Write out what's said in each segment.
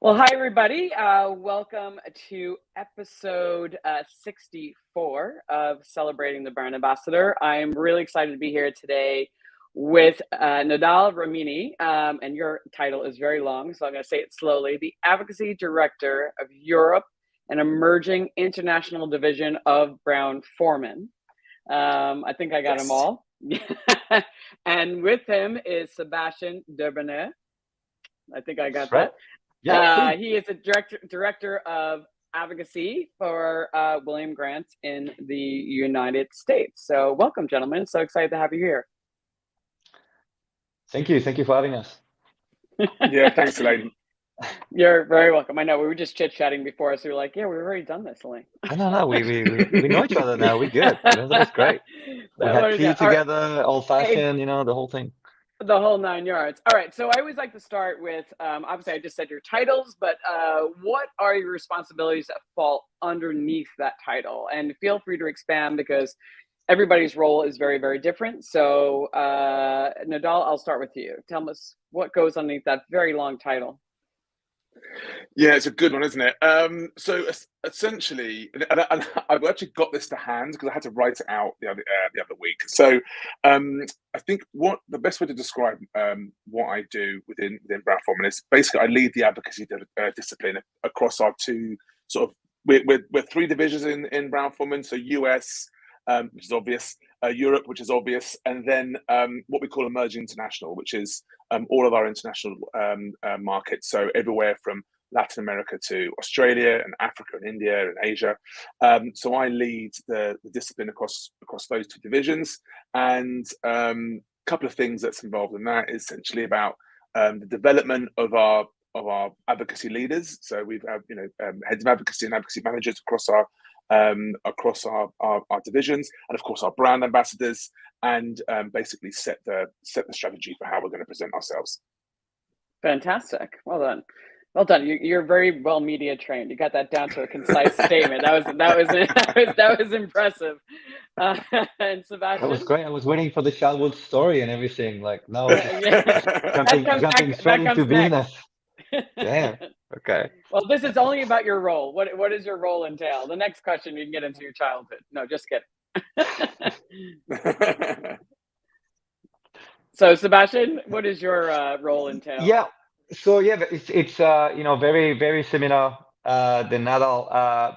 Well, hi, everybody. Welcome to episode 64 of Celebrating the Brand Ambassador. I'm really excited to be here today with Nidal Ramini, and your title is very long, so I'm going to say it slowly. The Advocacy Director of Europe and Emerging International Division of Brown Forman. I think I got them all. And with him is Sebastien Derbomez. I think I got that. Yeah, he is the director of advocacy for William Grant in the United States. So welcome, gentlemen. So excited to have you here. Thank you. Thank you for having us. Yeah, thanks, Elaine. You're very welcome. I know we were just chit-chatting before, so we were like, yeah, we've already done this, Elaine. No, we know each other now. We're good. That's great. We had tea together, old-fashioned, the whole thing. The whole 9 yards. All right. So I always like to start with, obviously I just said your titles, but what are your responsibilities that fall underneath that title? And feel free to expand because everybody's role is very, very different. So Nidal, I'll start with you. Tell us what goes underneath that very long title. Yeah, it's a good one, isn't it? So essentially, and I've actually got this to hand because I had to write it out the other week. So I think what the best way to describe what I do within Brown Forman is basically I lead the advocacy discipline across our two sort of we're three divisions in Brown Forman. So US, which is obvious, Europe, which is obvious, and then what we call emerging international, which is all of our international markets. So everywhere from Latin America to Australia and Africa and India and Asia. So I lead the discipline across those two divisions, and a couple of things that's involved in that is essentially about the development of our advocacy leaders. So we've heads of advocacy and advocacy managers across our divisions, and of course our brand ambassadors, and basically set the strategy for how we're going to present ourselves. Fantastic. Well done. Well done. You're very well media trained. You got that down to a concise statement. That was impressive. And Sebastien, that was great. I was waiting for the childhood story and everything. Like no, jumping straight into business. Yeah. Okay. Well, this is only about your role. What does your role entail? The next question you can get into your childhood. No, just kidding. So, Sebastien, what does your role entail? Yeah. So yeah, it's very very similar than Nidal,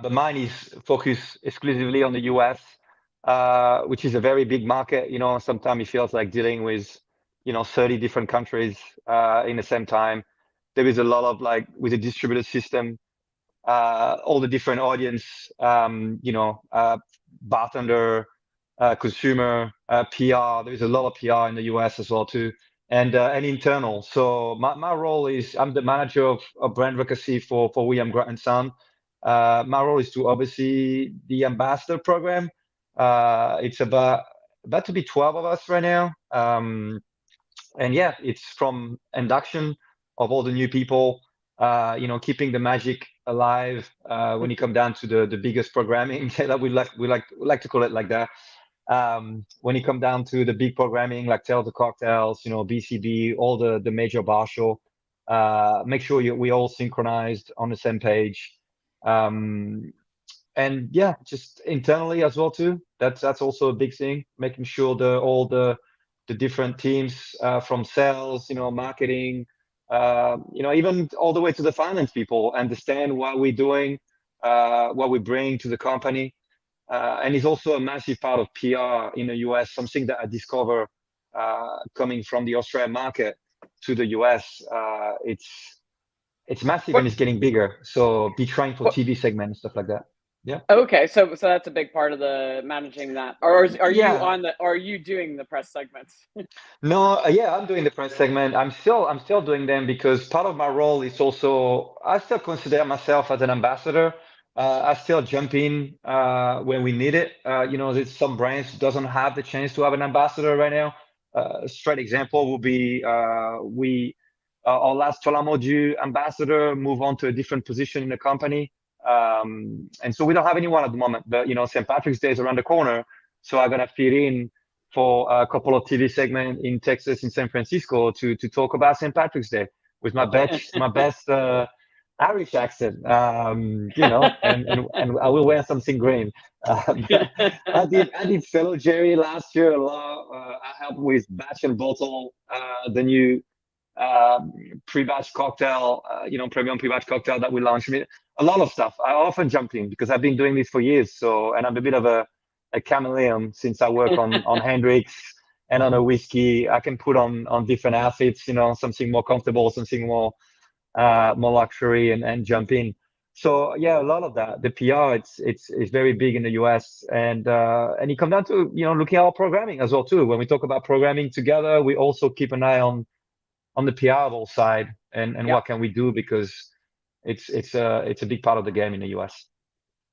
but mine is focused exclusively on the US, which is a very big market. Sometimes it feels like dealing with 30 different countries in the same time. There is a lot of with a distributed system, all the different audience, bartender, consumer, PR. There's a lot of PR in the US as well too, and internal. So my role is I'm the manager of brand advocacy for William Grant & Son. My role is to oversee the ambassador program. It's about to be 12 of us right now, and yeah, it's from induction of all the new people, keeping the magic alive when you come down to the biggest programming that we like to call it like that. When you come down to the big programming like Tales of Cocktails, BCB, all the major bar show, make sure we all synchronized on the same page. And yeah, just internally as well too. That's also a big thing, making sure all the different teams from sales, marketing, even all the way to the finance people understand what we're doing, what we bring to the company. And it's also a massive part of PR in the US, something that I discover coming from the Australian market to the US. It's massive and it's getting bigger. So be trying for TV segment and stuff like that. Yeah. Okay, so that's a big part of the managing that, or are you doing the press segments? No, yeah, I'm doing the press segment. I'm still doing them because part of my role is also I still consider myself as an ambassador. I still jump in when we need it. There's some brands doesn't have the chance to have an ambassador right now. A straight example would be our last Tolamodu ambassador move on to a different position in the company. And so we don't have anyone at the moment, but St. Patrick's Day is around the corner, so I'm gonna fit in for a couple of TV segments in Texas, in San Francisco, to talk about St. Patrick's Day with my best Irish accent, and I will wear something green. But I did fellow Jerry last year a lot. I helped with batch and bottle, the new pre-batch cocktail, premium pre-batch cocktail that we launched. I mean, a lot of stuff. I often jump in because I've been doing this for years. So, and I'm a bit of a chameleon since I work on Hendrix and on a whiskey. I can put on different outfits, something more comfortable, something more luxury, and jump in. So yeah, a lot of that. The PR, it's very big in the US, and it comes down to looking at our programming as well too. When we talk about programming together, we also keep an eye on the PR side and what can we do, because it's a big part of the game in the US.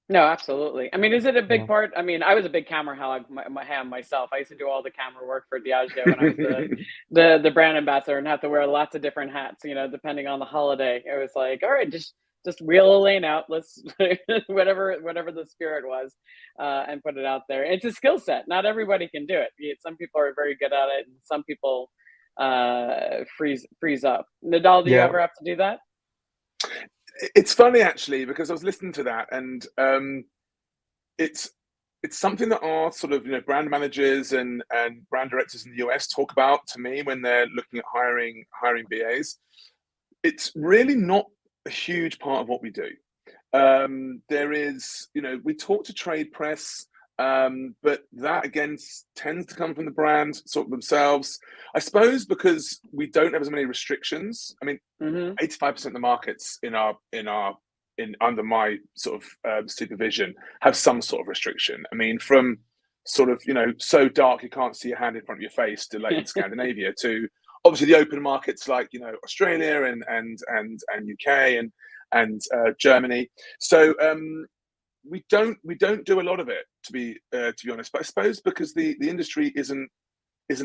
No, absolutely. I mean, is it a big part? I mean, I was a big camera hog myself. I used to do all the camera work for Diageo when I was the brand ambassador, and have to wear lots of different hats, depending on the holiday. It was like, all right, just wheel a lane out. Let's whatever the spirit was, and put it out there. It's a skill set. Not everybody can do it. Some people are very good at it, and some people freeze up. Nidal, do you ever have to do that? It's funny actually, because I was listening to that, and it's something that our sort of brand managers and brand directors in the US talk about to me when they're looking at hiring BAs. It's really not a huge part of what we do. There is, we talk to trade press, but that again tends to come from the brand sort of themselves. I suppose because we don't have as many restrictions. I mean, 85% of the markets under my sort of supervision have some sort of restriction. I mean, from sort of so dark you can't see your hand in front of your face to like in Scandinavia to obviously the open markets like Australia and UK and Germany. So we don't do a lot of it, to be honest. But I suppose because the industry isn't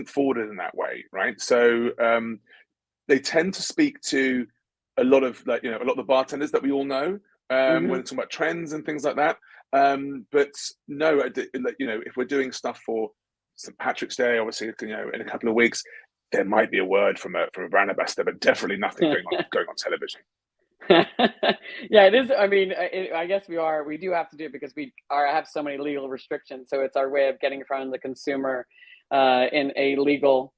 forwarded in that way, right? So they tend to speak to a lot of a lot of the bartenders that we all know when it's talking about trends and things like that. But no, if we're doing stuff for St. Patrick's Day, obviously, in a couple of weeks, there might be a word from a brand ambassador, but definitely nothing going on television. Yeah, it is. I mean, I guess we do have to do it because we have so many legal restrictions. So it's our way of getting in front of the consumer in a legal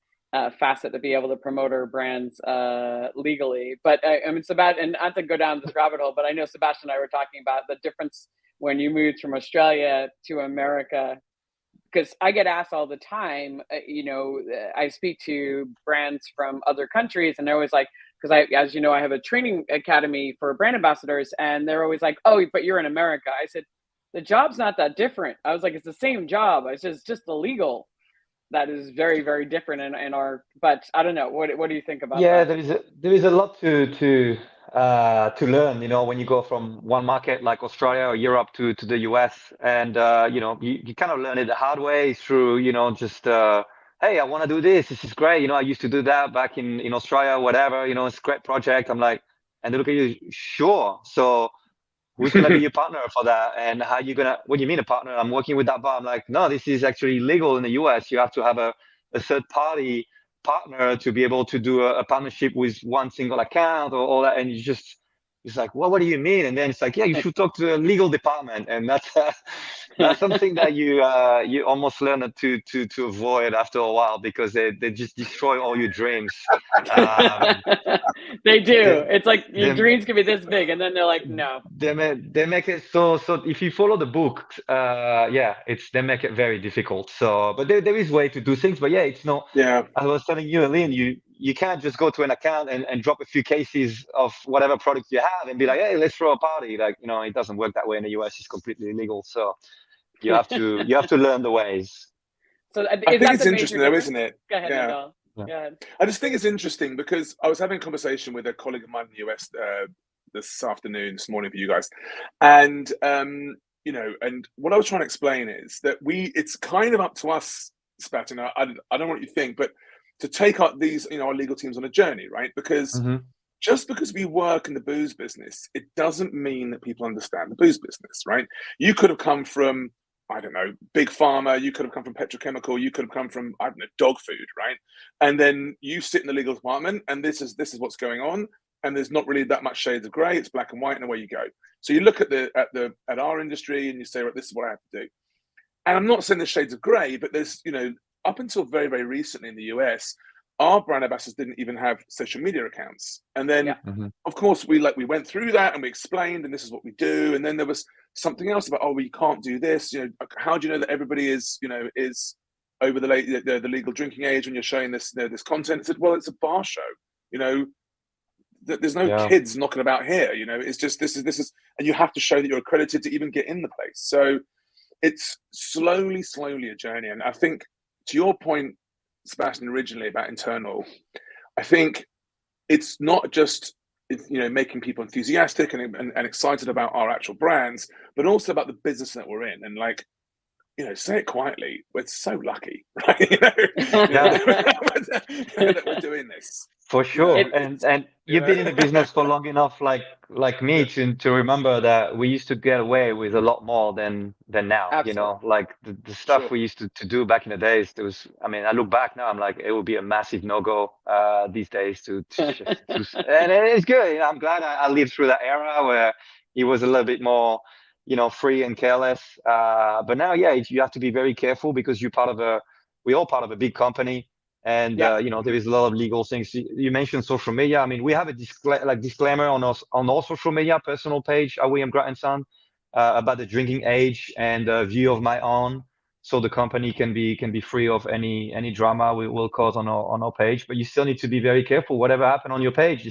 facet to be able to promote our brands legally. But I mean, Sebastian, and not to go down this rabbit hole, but I know Sebastian and I were talking about the difference when you moved from Australia to America, because I get asked all the time, I speak to brands from other countries, and they're always like, because as you know, I have a training academy for brand ambassadors, and they're always like, oh, but you're in America. I said, the job's not that different. I was like, it's the same job. It's just the legal that is very, very different in our, but I don't know. What do you think about that? There is a lot to learn, when you go from one market like Australia or Europe to the US, and you kind of learn it the hard way through, just hey, I want to do this. This is great. I used to do that back in Australia, whatever. It's a great project. I'm like, and they look at you, sure. So who's going to be your partner for that? And how you going to, what do you mean a partner? I'm working with that bar. I'm like, no, this is actually legal in the US. You have to have a third party partner to be able to do a partnership with one single account or all that. And it's like, well, what do you mean? And then it's like, yeah, you should talk to the legal department. And that's something that you almost learn to avoid after a while, because they just destroy all your dreams. They do. It's like your dreams can be this big, and then they're like, no. They make it so if you follow the book, they make it very difficult. So, but there is way to do things. But yeah, it's not. Yeah. I was telling you, Aline, you can't just go to an account and drop a few cases of whatever product you have and be like, hey, let's throw a party. Like, it doesn't work that way in the US. It's completely illegal. So you have to learn the ways. So I think it's interesting though, isn't it? Go ahead, Nidal. Go ahead. I just think it's interesting because I was having a conversation with a colleague of mine in the US this morning for you guys, and and what I was trying to explain is that it's kind of up to us, Sebastian. I don't know what you think, but to take out these our legal teams on a journey, right? Because just because we work in the booze business, it doesn't mean that people understand the booze business, right? You could have come from, I don't know, big pharma, you could have come from petrochemical, you could have come from, I don't know, dog food, right? And then you sit in the legal department and this is what's going on. and there's not really that much shades of grey. It's black and white, and away you go. So you look at our industry, and you say, right, this is what I have to do. And I'm not saying there's shades of grey, but there's, up until very, very recently in the US, our brand ambassadors didn't even have social media accounts. And then, of course, we went through that and we explained, and this is what we do. And then there was something else about, well, you can't do this. How do you know that everybody is over the legal drinking age when you're showing this this content? I said, well, it's a bar show. There's no kids knocking about here. It's just this is, and you have to show that you're accredited to even get in the place. So it's slowly a journey. And I think, to your point, Sebastien, originally about internal, I think it's not just making people enthusiastic and excited about our actual brands, but also about the business that we're in. And say it quietly, we're so lucky, right? That we're doing this. For sure. And you've been in the business for long enough, like me, to remember that we used to get away with a lot more than now. Absolutely. Like the stuff we used to do back in the days. I look back now, I'm like, it would be a massive no-go these days to and it's good. I'm glad I lived through that era where it was a little bit more, free and careless. But now, you have to be very careful because we're all part of a big company. And there is a lot of legal things. You mentioned social media. We have a disclaimer on our social media personal page at William Grant & Son about the drinking age and view of my own, so the company can be free of any drama we will cause on our page. But you still need to be very careful. Whatever happened on your page,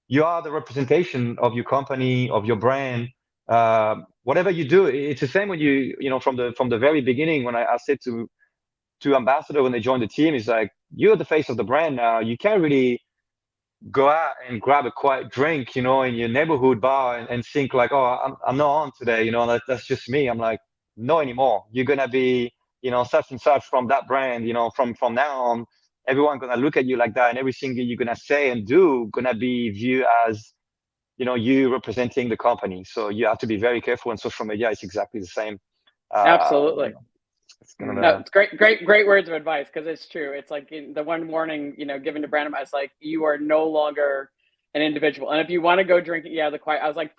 you are the representation of your company, of your brand. Whatever you do, it's the same when from the very beginning when I said to ambassador when they join the team, is like, you're the face of the brand now. You can't really go out and grab a quiet drink, in your neighborhood bar and think like, oh, I'm not on today, that's just me. I'm like, no anymore. You're gonna be, such and such from that brand, from now on, everyone gonna look at you like that, and everything you're gonna say and do gonna be viewed as, you representing the company. So you have to be very careful. And social media is exactly the same. Absolutely. No, it's great words of advice, because it's true. It's like the one warning, given to Brandon, I was like, you are no longer an individual. And if you want to go drink it, the quiet, I was like,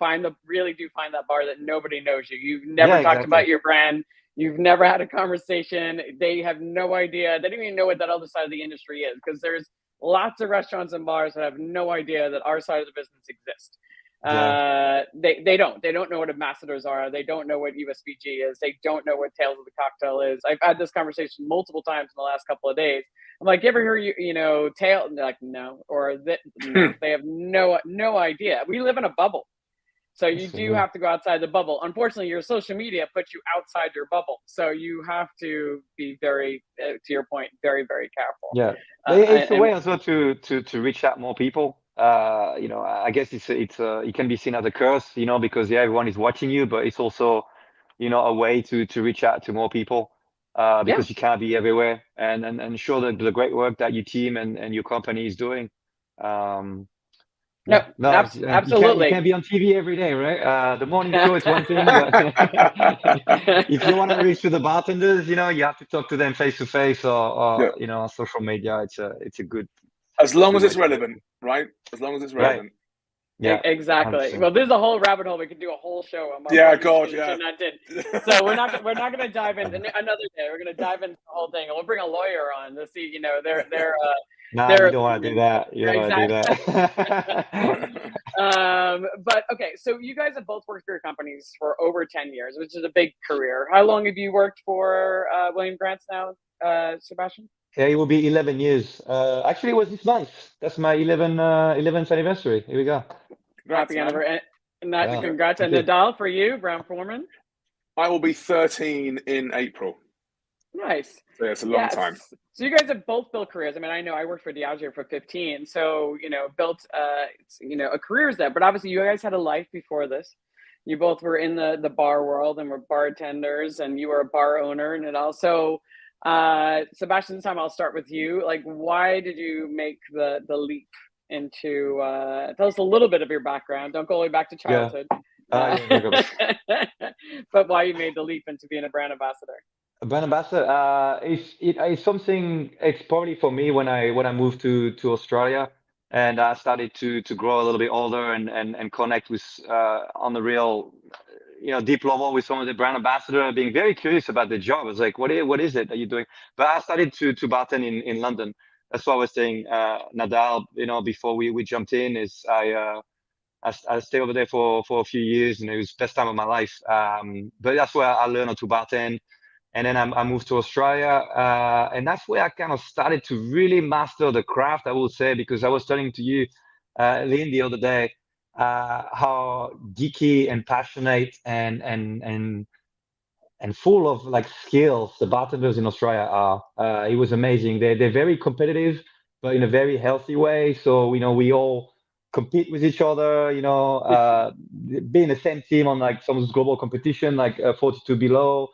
really do find that bar that nobody knows you. You've never talked about your brand. You've never had a conversation. They have no idea. They don't even know what that other side of the industry is, because there's lots of restaurants and bars that have no idea that our side of the business exists. They don't know what ambassadors are. They don't know what USBG is. They don't know what Tales of the Cocktail is. I've had this conversation multiple times in the last couple of days. I'm like, you ever hear Tale? And they're like, no, or that. No. They have no idea. We live in a bubble, so you do have to go outside the bubble. Unfortunately, your social media puts you outside your bubble, so you have to be very, to your point, very, very careful. Yeah, it's a way as well to reach out more people. I guess it can be seen as a curse, because everyone is watching you, but it's also, a way to reach out to more people, because you can't be everywhere, and show the great work that your team and your company is doing. Absolutely. You can't be on TV every day, right? The morning show is one thing, but if you want to reach to the bartenders, you have to talk to them face to face, or on social media. It's a good. As long as it's relevant, right? As long as it's relevant. Right. Yeah, exactly. 100%. Well, there's a whole rabbit hole. We could do a whole show on. So we're not going to dive into another day. We're going to dive into the whole thing. We'll bring a lawyer on to see. You don't want to do that. You don't want to do that. But okay, so you guys have both worked for your companies for over 10 years, which is a big career. How long have you worked for William Grant now, Sebastien? Yeah, it will be 11 years. Actually, it was this month. That's my 11th anniversary. Here we go. Happy anniversary. Congrats. And Nidal, for you, Brown Forman? I will be 13 in April. Nice. So yeah, it's a long time. So you guys have both built careers. I know I worked for Diageo for 15. So, built, a careers there. But obviously you guys had a life before this. You both were in the bar world and were bartenders, and you were a bar owner, and it also... Sebastien, this time I'll start with you. Like, why did you make the leap into, tell us a little bit of your background. Don't go all the way back to childhood. But why you made the leap into being a brand ambassador? A brand ambassador, it's something, it's probably for me when I moved to Australia. And I started to grow a little bit older and connect with on the real, deep level with some of the brand ambassador, being very curious about the job. I was like, what is it that you're doing? But I started to bartend in London. That's what I was saying, Nadal, before we jumped in, is I stayed over there for a few years, and it was the best time of my life. But that's where I learned how to bartend. And then I moved to Australia, and that's where I kind of started to really master the craft, I will say, because I was telling to you, Lynn, the other day, how geeky and passionate and full of like skills the bartenders in Australia are. It was amazing. They're very competitive, but in a very healthy way. So we all compete with each other. Be in the same team on like some global competition, like 42 below.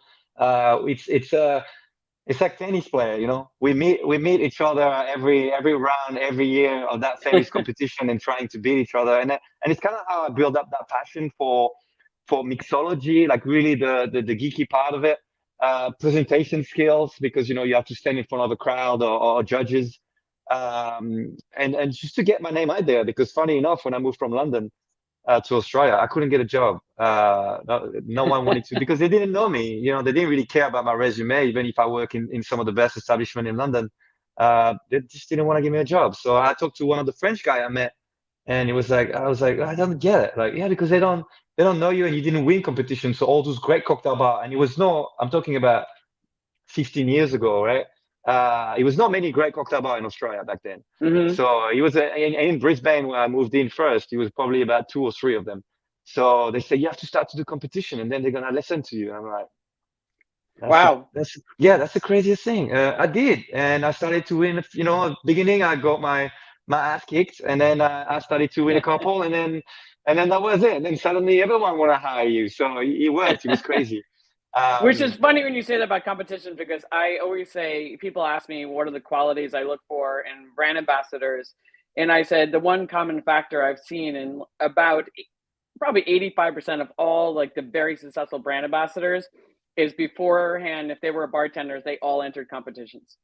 It's like tennis player. We meet each other every round, every year of that tennis competition, and trying to beat each other. And it's kind of how I built up that passion for mixology, like really the geeky part of it, presentation skills, because you have to stand in front of a crowd or judges, and just to get my name out there. Because funny enough, when I moved from London to Australia, I couldn't get a job. No one wanted to, because they didn't know me. They didn't really care about my resume, even if I work in some of the best establishment in London. They just didn't want to give me a job. So I talked to one of the French guy I met, and I was like, I don't get it. Like, yeah, because they don't know you, and you didn't win competition. So all those great cocktail bar, and I'm talking about 15 years ago, right? It was not many great cocktail bar in Australia back then. Mm-hmm. So it was in Brisbane, where I moved in first. It was probably about 2 or 3 of them. So they said you have to start to do competition, and then they're gonna listen to you. And I'm like, Wow. that's the craziest thing. I did, and I started to win. Beginning I got my ass kicked, and then I started to win a couple, and then that was it. And then suddenly everyone want to hire you. So it worked. It was crazy. Which is funny when you say that about competition, because I always say, people ask me what are the qualities I look for in brand ambassadors, and I said the one common factor I've seen in about probably 85% of all like the very successful brand ambassadors is beforehand, if they were bartenders, they all entered competitions.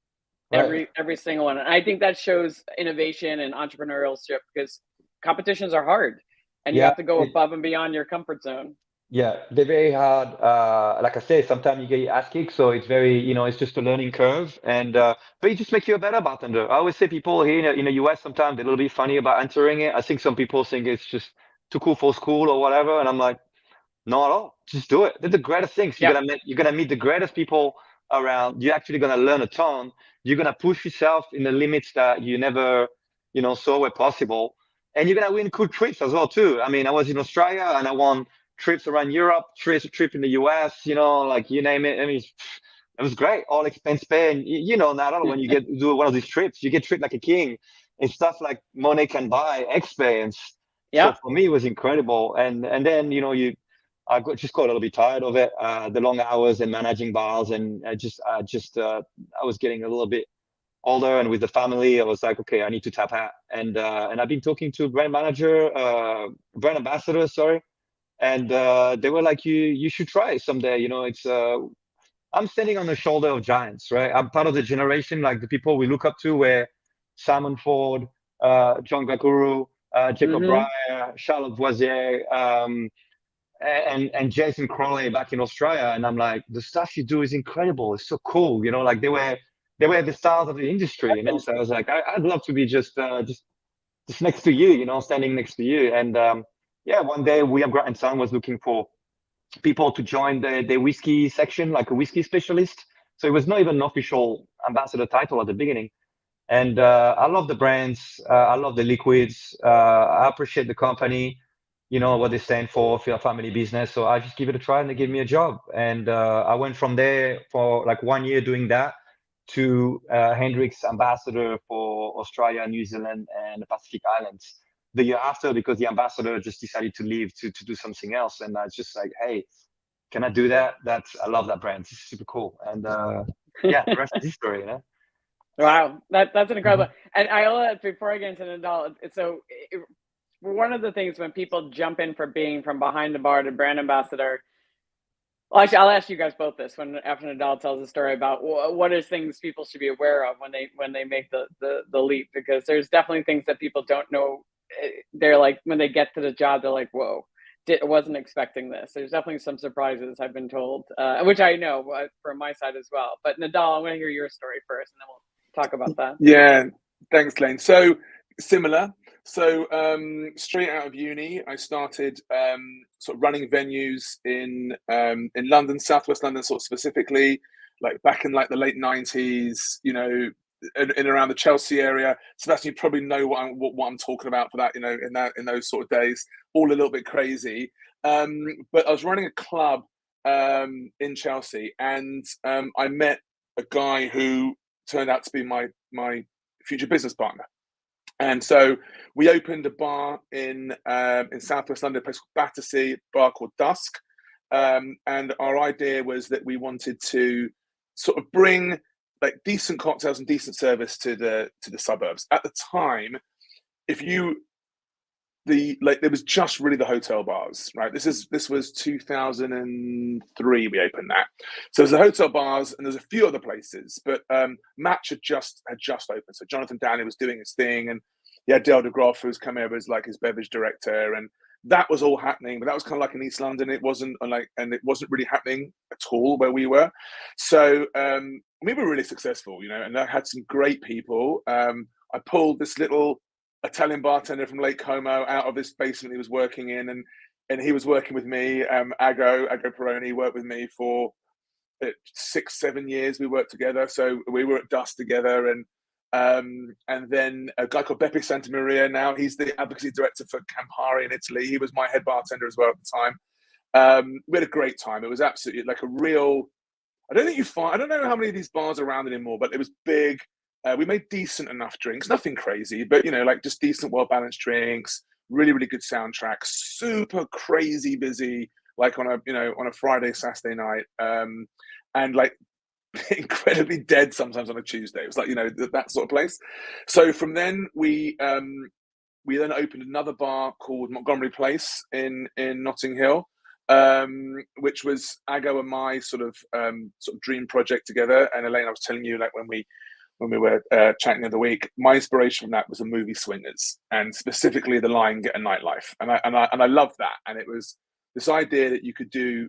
Right. Every single one. And I think that shows innovation and entrepreneurship, because competitions are hard and you Yeah. have to go above and beyond your comfort zone. Yeah, they're very hard. Like I said, sometimes you get your ass kicked, so it's very, it's just a learning curve, and but it just makes you a better bartender. I always say people here in the US sometimes they're a little bit funny about entering it. I think some people think it's just too cool for school or whatever, and I'm like, not at all. Just do it. They're the greatest things. Yep. You're gonna meet the greatest people around. You're actually gonna learn a ton. You're gonna push yourself in the limits that you never, saw were possible. And you're gonna win cool trips as well too. I mean, I was in Australia and I won trips around Europe, trip in the US, like you name it. I mean, it was great. All expense paid. And not all when you do one of these trips, you get treated like a king. It's stuff like money can buy experience. So Yeah. for me, it was incredible. And then just got a little bit tired of it, the long hours and managing bars, and I was getting a little bit older, and with the family, I was like, okay, I need to tap out. And I've been talking to brand ambassadors, sorry, and they were like, you should try it someday. It's I'm standing on the shoulder of giants, right? I'm part of the generation, like the people we look up to, where Simon Ford, John Gakuru, Jacob Mm-hmm. Breyer, Charlotte Boisier, and Jason Crowley back in Australia, and I'm like, the stuff you do is incredible. It's so cool, like they were the stars of the industry, So I was like, I'd love to be just next to you, standing next to you. And yeah, one day William Grant and Son was looking for people to join the whiskey section, like a whiskey specialist. So it was not even an official ambassador title at the beginning. And I love the brands. I love the liquids. I appreciate the company, what they stand for a family business. So I just give it a try, and they gave me a job. And I went from there for like 1 year doing that to Hendrix ambassador for Australia, New Zealand, and the Pacific Islands the year after, because the ambassador just decided to leave to do something else. And I was just like, hey, can I do that? I love that brand. It's super cool. And yeah, the rest is history, Wow, that's an incredible. Mm-hmm. And I before I get into Nidal, one of the things when people jump in for being from behind the bar to brand ambassador, Well, actually, I'll ask you guys both this after Nidal tells a story about what are things people should be aware of when they make the leap, because there's definitely things that people don't know. They're like, when they get to the job, they're like, whoa, wasn't expecting this. There's definitely some surprises, I've been told, which I know from my side as well. But Nidal, I want to hear your story first, and then we'll talk about that. Yeah, thanks, Lane. So similar. So straight out of uni, I started sort of running venues in London, Southwest London, sort of specifically, like back in like the late 90s, you know, in around the Chelsea area. Sebastian, you probably know what I'm talking about for that, you know, in those sort of days, all a little bit crazy. But I was running a club in Chelsea, and I met a guy who turned out to be my future business partner. And so we opened a bar in Southwest London, a place called Battersea, a bar called Dusk. And our idea was that we wanted to sort of bring like decent cocktails and decent service to the suburbs. At the time, there was just really the hotel bars, right? This was 2003 we opened that. So there's the hotel bars and there's a few other places, but Match had just opened. So Jonathan Downey was doing his thing, and he had Dale DeGroff, who was come over as like his beverage director, and that was all happening. But that was kind of like in East London. It wasn't really happening at all where we were. So we were really successful, you know, and I had some great people. I pulled this little Italian bartender from Lake Como out of this basement he was working in, and he was working with me. Ago Peroni worked with me for 6-7 years. We worked together, so we were at Dust together, and then a guy called Beppe Santamaria. Now he's the advocacy director for Campari in Italy. He was my head bartender as well at the time. We had a great time. It was absolutely like a real. I don't know how many of these bars are around anymore, but it was big. We made decent enough drinks, nothing crazy, but you know, like just decent, well-balanced drinks, really, really good soundtrack, super crazy busy, like on a Friday, Saturday night, and like incredibly dead sometimes on a Tuesday. It was like, you know, that sort of place. So from then we then opened another bar called Montgomery Place in Notting Hill, which was Ago and my sort of dream project together. And Elaine, I was telling you, like when we were chatting the other week, my inspiration from that was the movie Swingers, and specifically the line "Get a Nightlife," and I loved that. And it was this idea that you could do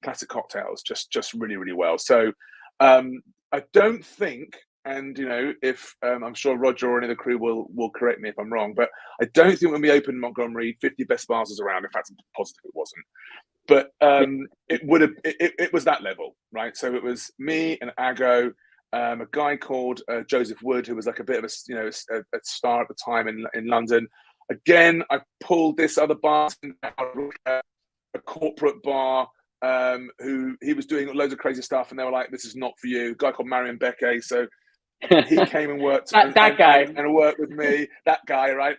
classic cocktails just really, really well. So I don't think, and you know, if I'm sure Roger or any of the crew will correct me if I'm wrong, but I don't think when we opened Montgomery, 50 best bars was around. In fact, I'm positive it wasn't. But it was that level, right? So it was me and Ago. A guy called Joseph Wood, who was like a bit of a star at the time in London. Again, I pulled this other bartender out of a corporate bar, who he was doing loads of crazy stuff, and they were like, "This is not for you." A guy called Marion Becquet, so he came and worked and worked with me. That guy, right?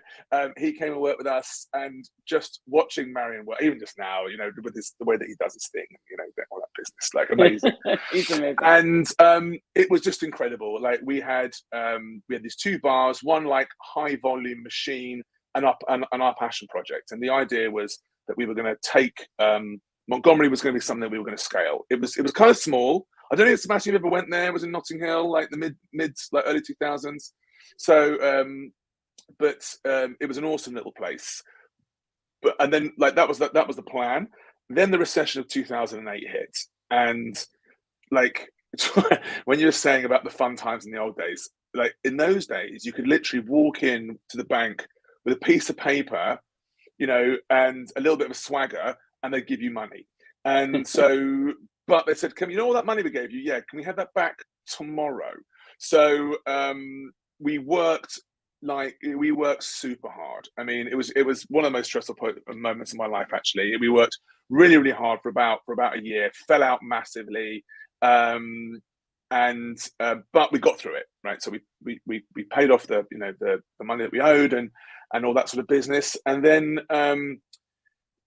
He came and worked with us, and just watching Marion work, even just now, you know, with the way that he does his thing, you know, all that business, like amazing. He's amazing. And it was just incredible. Like we had these two bars, one like high volume machine, and our passion project. And the idea was that we were going to take Montgomery was going to be something that we were going to scale. It was kind of small. I don't think Sebastian ever went there. It was in Notting Hill, like the early 2000s. So, but it was an awesome little place. And then like that was the plan. Then the recession of 2008 hit, and like when you were saying about the fun times in the old days, like in those days, you could literally walk in to the bank with a piece of paper, you know, and a little bit of a swagger, and they'd give you money. And so. But they said, "Can you know all that money we gave you? Yeah, can we have that back tomorrow?" So we worked super hard. I mean, it was one of the most stressful moments in my life. Actually, we worked really, really hard for about a year. Fell out massively, but we got through it, right? So we paid off the money that we owed and all that sort of business, and then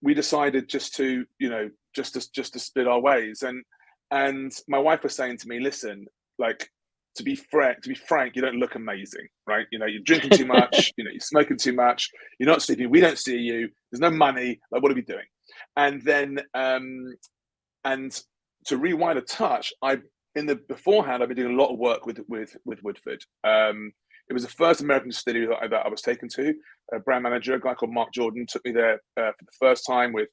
we decided just to split our ways. And my wife was saying to me, "Listen, like to be frank, you don't look amazing, right? You know, you're drinking too much, you know, you're smoking too much, you're not sleeping, we don't see you, there's no money, like what are we doing?" And then And to rewind a touch, beforehand, I've been doing a lot of work with Woodford. It was the first American distillery that I was taken to. A brand manager, a guy called Mark Jordan, took me there for the first time with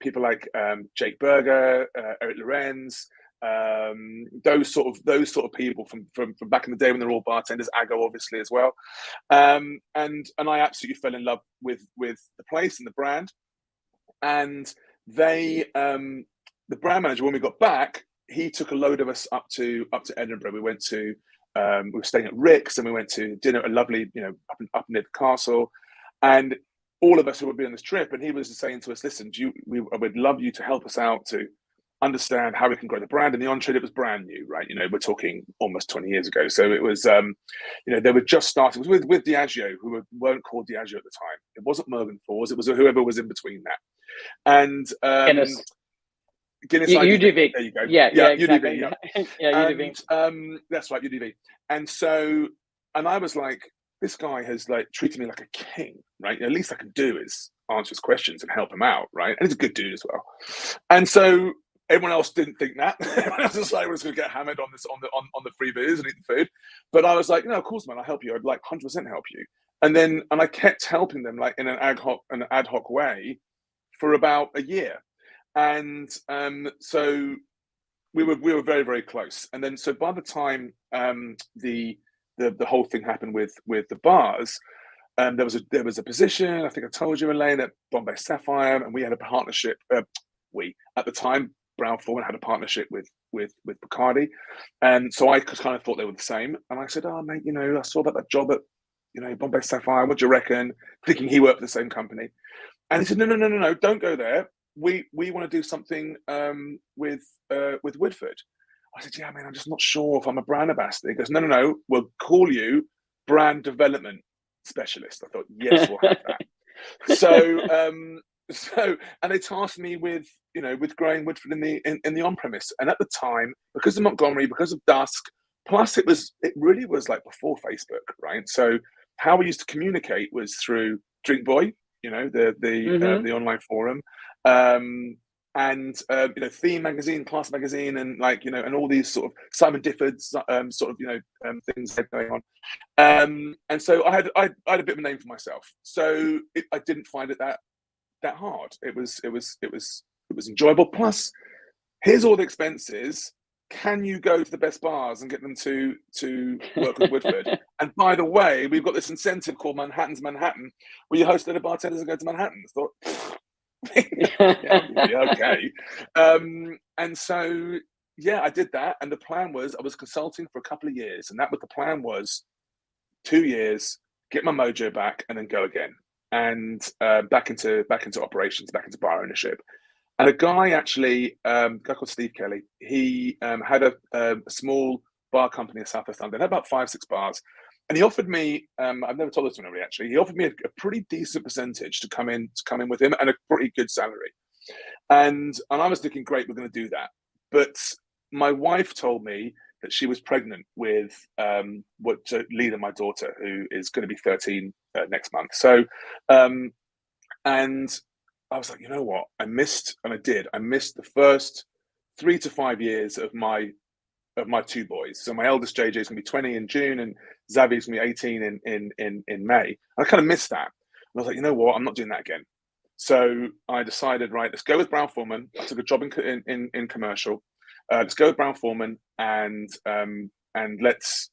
people like Jake Berger, Eric Lorenz, those sort of people from back in the day when they're all bartenders. Aggo, obviously, as well. And I absolutely fell in love with the place and the brand. And they, the brand manager, when we got back, he took a load of us up to Edinburgh. We went to we were staying at Rick's, and we went to dinner at a lovely, up near the castle, and all of us who would be on this trip. And he was saying to us, "Listen, I would love you to help us out to understand how we can grow the brand." And the on-trade, it was brand new, right? We're talking almost 20 years ago. So it was, they were just starting. It was with Diageo, who weren't called Diageo at the time. It wasn't Morgan Falls. It was whoever was in between that. And Guinness UDV. There you go. Yeah, exactly. UDV, yeah, UDV. That's right, UDV. And so, and I was like, this guy has treated me like a king, right? The least I can do is answer his questions and help him out, right? And he's a good dude as well. And so everyone else didn't think that. Everyone else was like, we're just going to get hammered on the free booze and eat the food. But I was like, of course, man, I'll help you. I'd 100% help you. And I kept helping them in an ad hoc way for about a year. And so we were very, very close. And then so by the time the whole thing happened with the bars, there was a position, I think I told you, Elaine, at Bombay Sapphire, and we had a partnership. At the time, Brown Forman had a partnership with Bacardi, and so I kind of thought they were the same. And I said, "Oh, mate, I saw about that job at Bombay Sapphire. What do you reckon?" Thinking he worked for the same company. And he said, "No, don't go there. We want to do something with Woodford." I said, "Yeah, man, I'm just not sure if I'm a brand ambassador." He goes, No, we'll call you brand development specialist. I thought, yes, we'll have that. So and they tasked me with growing Woodford in the on premise. And at the time, because of Montgomery, because of Dusk, plus it really was before Facebook, right? So how we used to communicate was through Drink Boy, the online forum, and Theme Magazine, Class Magazine, and and all these sort of Simon Difford's things going on. And so I had a bit of a name for myself. So I didn't find it that hard. It was enjoyable. Plus, here's all the expenses. Can you go to the best bars and get them to work with Woodford? And by the way, we've got this incentive called Manhattan's Manhattan, where you host other bartenders and go to Manhattan. I thought, yeah, okay. And so, I did that. And the plan was I was consulting for a couple of years. And the plan was 2 years, get my mojo back, and then go again. And back into operations, back into bar ownership. And a guy actually, a guy called Steve Kelly, he had a small bar company in South West London, had about 5-6 bars. And he offered me, I've never told this to anybody actually, he offered me a pretty decent percentage to come in with him, and a pretty good salary. And I was thinking, great, we're going to do that. But my wife told me that she was pregnant with Lena, my daughter, who is going to be 13 next month. So, and I was like, you know what? I missed the first 3 to 5 years of my 2 boys. So my eldest JJ is going to be 20 in June, and Xavier's going to be 18 in May. I kind of missed that. And I was like, you know what? I'm not doing that again. So I decided, right, let's go with Brown Forman. I took a job in commercial. Let's go with Brown Forman, and let's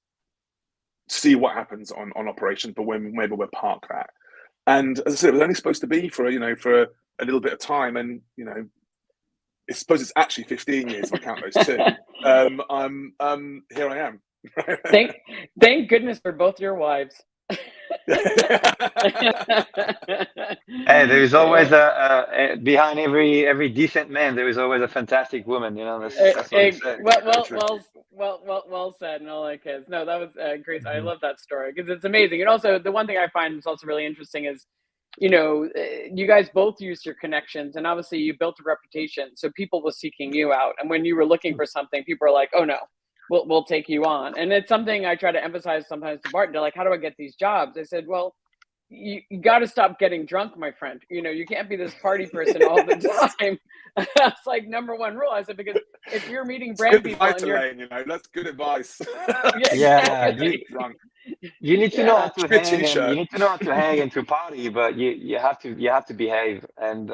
see what happens on operations. But maybe we'll park that. And as I said, it was only supposed to be for a little bit of time, and I suppose it's actually 15 years if I count those 2. Here I am. Thank goodness for both your wives. Hey, there is always a behind every decent man, there is always a fantastic woman. That's what I'm saying. Well said, and all that kids. No, that was great. I love that story because it's amazing. And also, the one thing I find is also really interesting is, you guys both used your connections, and obviously you built a reputation. So people were seeking you out, and when you were looking for something, people are like, "Oh no, we'll take you on." And it's something I try to emphasize sometimes to bartender, like, how do I get these jobs? I said, well, you got to stop getting drunk, my friend. You can't be this party person all the time. That's like number one rule. I said, because if you're meeting brand people and you're, that's good advice. Exactly. Drunk. You need to know how to hang, T-shirt. and you need to know how to hang and to party, but you have to behave. And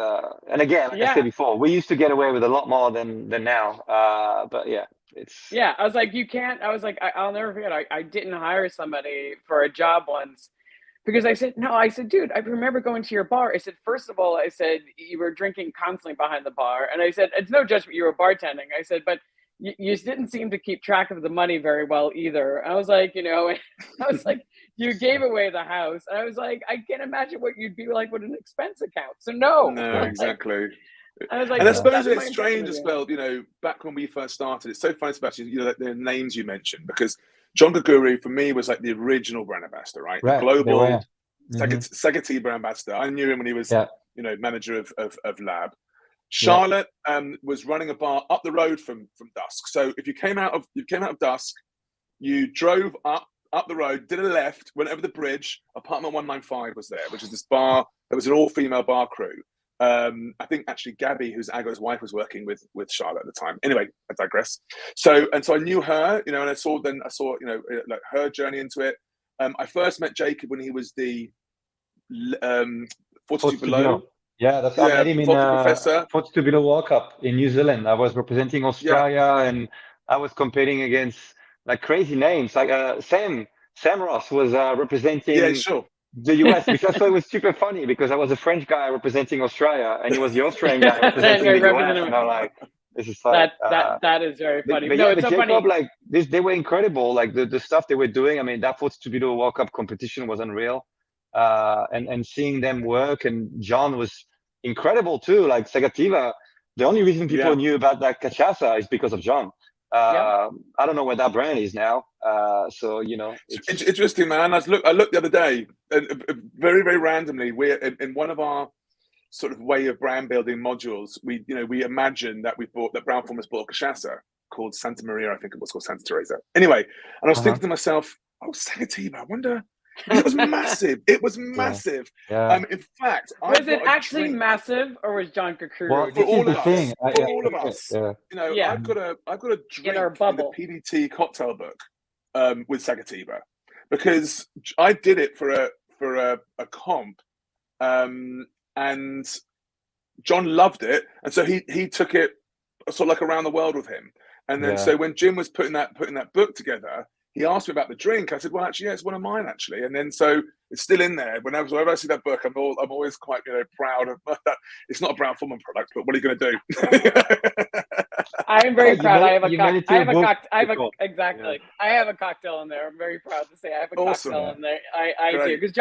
again, like I said before, we used to get away with a lot more than now. But yeah, it's. Yeah, I was like, you can't. I was like, I'll never forget. I didn't hire somebody for a job once because I said, no, I said, dude, I remember going to your bar. I said, first of all, I said, you were drinking constantly behind the bar. And I said, it's no judgment, you were bartending. I said, but you didn't seem to keep track of the money very well either. I was like, I was like, you gave away the house. And I was like, I can't imagine what you'd be like with an expense account. So no, exactly. I was like, and I suppose it's strange as well, back when we first started, it's so funny, Sebastian, like the names you mentioned, because John Gaguri for me was like the original brand ambassador, right? The global Sagati brand ambassador. I knew him when he was, manager of Lab. Charlotte was running a bar up the road from Dusk. So if you came out of Dusk, you drove up the road, did a left, went over the bridge. Apartment 195 was there, which is this bar that was an all-female bar crew. I think actually Gabby, who's Ago's wife, was working with Charlotte at the time. Anyway, I digress. So I knew her, and I saw like her journey into it. I first met Jacob when he was the Fortitude Below. Yeah, that's I met him in Fortitude Below World Cup in New Zealand. I was representing Australia, and I was competing against like crazy names. Like Sam Ross was representing the US, which I thought was super funny because I was a French guy representing Australia, and he was the Australian guy representing the US. And I'm like, this is like that is very funny. But it's so Jacob, funny. like they were incredible. Like the stuff they were doing. I mean, that Fortitude Below World Cup competition was unreal. And seeing them work, and John was incredible too. Like Sagativa, the only reason people knew about that cachaça is because of John. I don't know where that brand is now. So it's interesting, man. I looked the other day, very very randomly. We're in one of our sort of way of brand building modules. We imagined that Brown Forman bought a cachaça called Santa Maria. I think it was called Santa Teresa. Anyway, and I was thinking to myself, oh, Sagativa, I wonder. It was massive. It was massive. Yeah. In fact, was it actually massive, or was John Kakuru? Well, for all of us. For all of us. I've got a drink in our bubble. in the PDT cocktail book with Sagativa, because I did it for a comp, and John loved it, and so he took it sort of like around the world with him. And then so when Jim was putting that book together, he asked me about the drink. I said, well, actually, it's one of mine, actually. And then so it's still in there. Whenever I see that book, I'm always quite proud of that. It's not a Brown Forman product, but what are you going to do? I am very proud. I have a cocktail in there. I'm very proud to say I have a cocktail in there. I do, because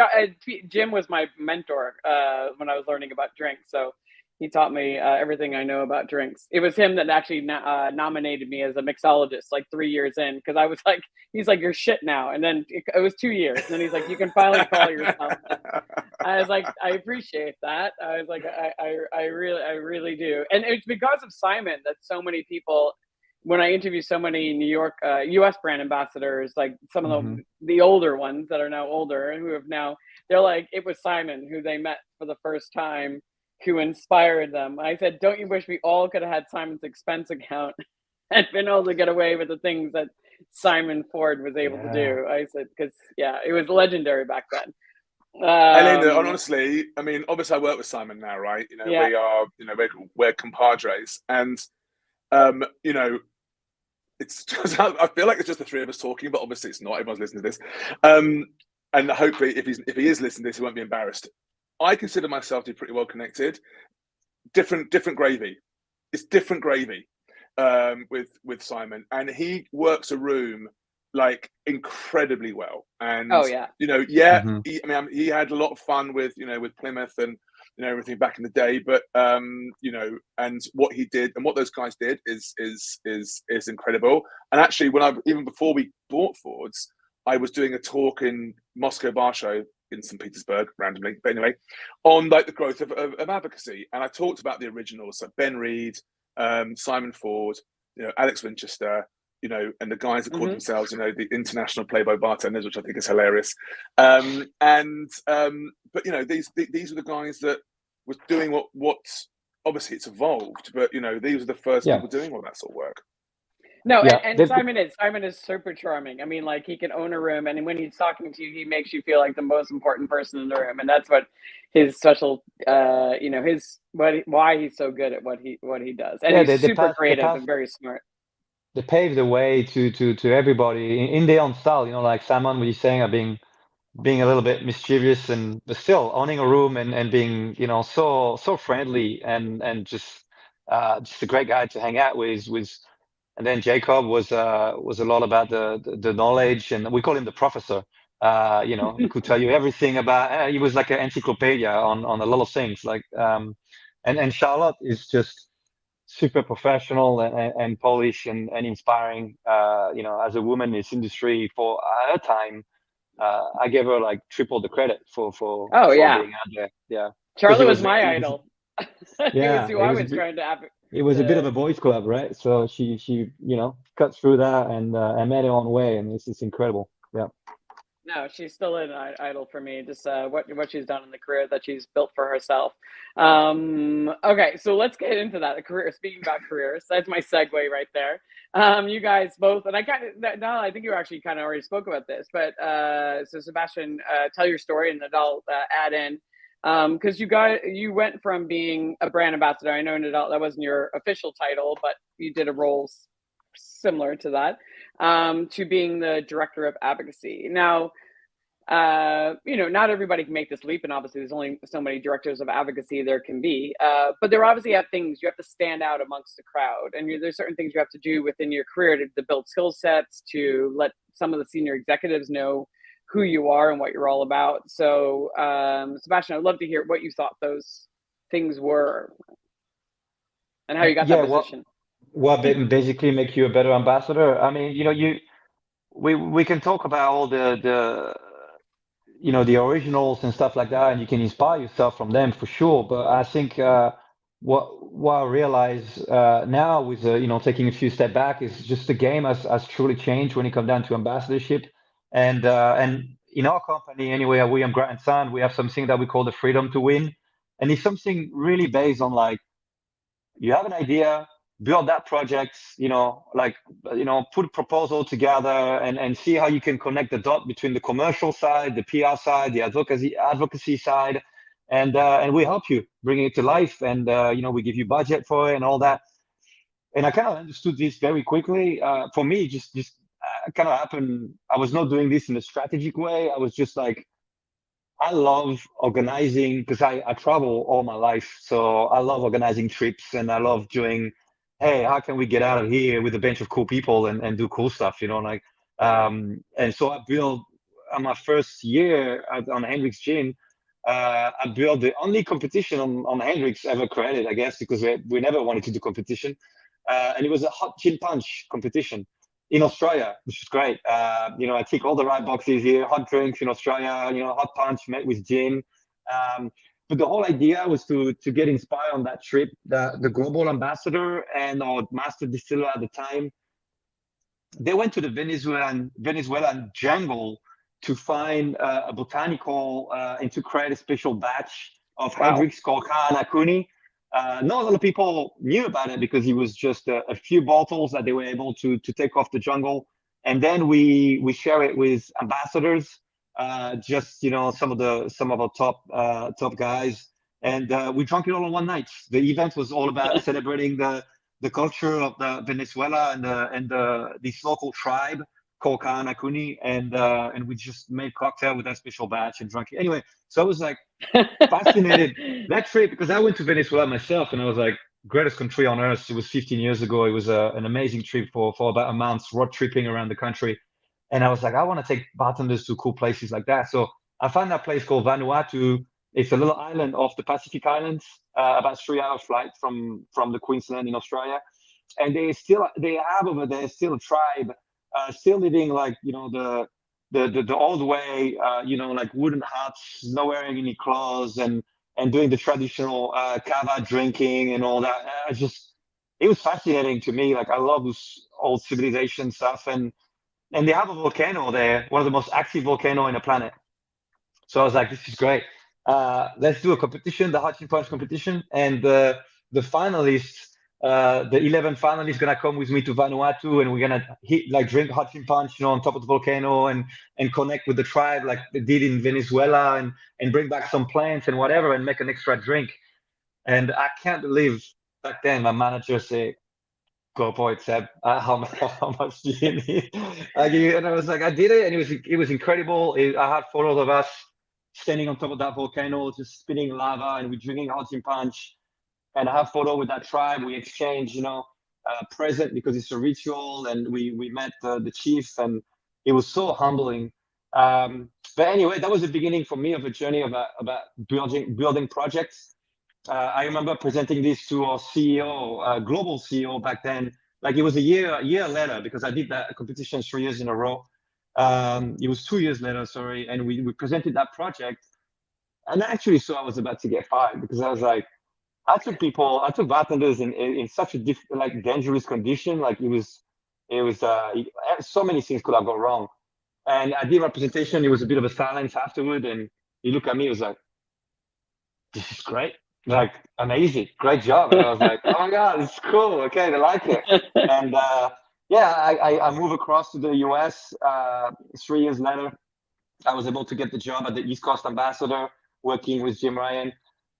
Jim was my mentor when I was learning about drinks. So he taught me everything I know about drinks. It was him that actually nominated me as a mixologist like 3 years in, because I was like, he's like, you're shit now. And then it was 2 years. And then he's like, you can finally call yourself. I was like, I appreciate that. I was like, I really do. And it's because of Simon that so many people, when I interview so many New York, US brand ambassadors, like some of the older ones that are now older and who have now, they're like, it was Simon who they met for the first time, who inspired them. I said, don't you wish we all could have had Simon's expense account and been able to get away with the things that Simon Ford was able to do? I said, because it was legendary back then. And honestly, I mean, obviously I work with Simon now, right? We are, we're compadres, and it's just, I feel like it's just the three of us talking, but obviously it's not. Everyone's listening to this, and hopefully, if he is listening to this, he won't be embarrassed. I consider myself to be pretty well connected. Different gravy. It's different gravy with Simon, and he works a room like incredibly well. And he had a lot of fun with with Plymouth and everything back in the day. But and what he did and what those guys did is incredible. And actually, even before we bought Fords, I was doing a talk in Moscow Bar Show in St. Petersburg randomly, but anyway, on like the growth of advocacy, and I talked about the originals, so Ben Reed, Simon Ford, Alex Winchester, and the guys that call Mhm. themselves, the international Playboy bartenders, which I think is hilarious. But these are the guys that was doing what obviously it's evolved, but these are the first Yeah. people doing all that sort of work. No, Yeah, and Simon is super charming. I mean, like, he can own a room, and when he's talking to you, he makes you feel like the most important person in the room, and that's what his special, why he's so good at what he does, and yeah, he's super creative and very smart. they pave the way to everybody in their own style. Like Simon was saying, being a little bit mischievous but still owning a room and being so friendly and just a great guy to hang out with. And then Jacob was a lot about the knowledge, and we call him the professor. He could tell you everything about. He was like an encyclopedia on a lot of things. And Charlotte is just super professional and polished and inspiring. As a woman in this industry for her time, I gave her like triple the credit for Oh yeah, being out there. Yeah, because Charlie was my idol. He was yeah, who I was trying to. it was a bit of a boys' club, right? So she cut through that and made her own way, and it's incredible. Yeah. No, she's still an idol for me. Just what she's done in the career that she's built for herself. Okay, so let's get into that. The career. Speaking about careers, that's my segue right there. You guys both, and I I think you actually kind of already spoke about this, but so Sebastien, tell your story, and Nidal add in. Because you went from being a brand ambassador. I know, Nidal, that wasn't your official title, but you did a role similar to that, to being the director of advocacy. Now, not everybody can make this leap, and obviously there's only so many directors of advocacy there can be. But there obviously have things you have to stand out amongst the crowd, and there's certain things you have to do within your career to build skill sets, to let some of the senior executives know who you are and what you're all about. So, Sebastien, I'd love to hear what you thought those things were and how you got that position. What basically make you a better ambassador? I mean, we can talk about all the originals and stuff like that, and you can inspire yourself from them for sure. But I think what I realize now with taking a few steps back is just the game has truly changed when it comes down to ambassadorship, and in our company anyway, at William Grant & Son, we have something that we call the freedom to win, and it's something really based on like you have an idea, build that project, put a proposal together and see how you can connect the dot between the commercial side, the PR side, the advocacy side, and we help you bring it to life, and we give you budget for it and all that. And I kind of understood this very quickly. For me, just kind of happened. I was not doing this in a strategic way. I was just like, I love organizing because I travel all my life. So I love organizing trips, and I love doing, hey, how can we get out of here with a bunch of cool people and do cool stuff, and so I built on my first year on Hendrix Gin, I built the only competition on Hendrix ever created, I guess, because we never wanted to do competition. And it was a hot gin punch competition in Australia, which is great. I tick all the right boxes here. Hot drinks in Australia, hot punch met with gin. But the whole idea was to get inspired on that trip. The global ambassador and our master distiller at the time, they went to the Venezuelan jungle to find a botanical and to create a special batch of Hendrix called Kaanakuni. Not a lot of people knew about it because it was just a few bottles that they were able to take off the jungle, and then we share it with ambassadors, just some of our top guys, and we drank it all in one night. The event was all about celebrating the culture of the Venezuela and this local tribe called Kaanakuni, and we just made cocktail with that special batch and drank it. Anyway, so I was like fascinated that trip because I went to Venezuela myself, and I was like, greatest country on earth. It was 15 years ago. It was an amazing trip for about a month, road tripping around the country. And I was like, I want to take bartenders to cool places like that. So I found that place called Vanuatu. It's a little island off the Pacific Islands, about 3 hour flight from the Queensland in Australia. And they have over there still a tribe, still living like, the old way, like wooden huts, not wearing any clothes, and doing the traditional kava drinking and all that. It was fascinating to me. Like I love old civilization stuff, and they have a volcano there, one of the most active volcano in the planet. So I was like, this is great. Let's do a competition, the Hot Punch competition, and the finalists, the 11 finalists, gonna come with me to Vanuatu, and we're gonna drink Hot Punch, on top of the volcano, and connect with the tribe like they did in Venezuela, and bring back some plants and whatever, and make an extra drink. And I can't believe back then my manager said, "Go for it, Seb. How much do you need?" And I was like, I did it, and it was incredible. I had photos of us standing on top of that volcano, just spitting lava, and we're drinking hot punch. And I have photo with that tribe. We exchanged, present because it's a ritual, and we met the chief, and it was so humbling. But anyway, that was the beginning for me of a journey about building projects. I remember presenting this to our CEO, global CEO back then. Like it was a year later, because I did that competition 3 years in a row. It was 2 years later, sorry, and we presented that project. And I actually saw I was about to get fired, because I was like, I took bartenders in such a dangerous condition. Like it was so many things could have gone wrong. And I did my presentation. It was a bit of a silence afterward, and he looked at me. He was like, "This is great. Like amazing, great job." And I was like, "Oh my God, it's cool. Okay, they like it." And I moved across to the US 3 years later. I was able to get the job at the East Coast Ambassador, working with Jim Ryan.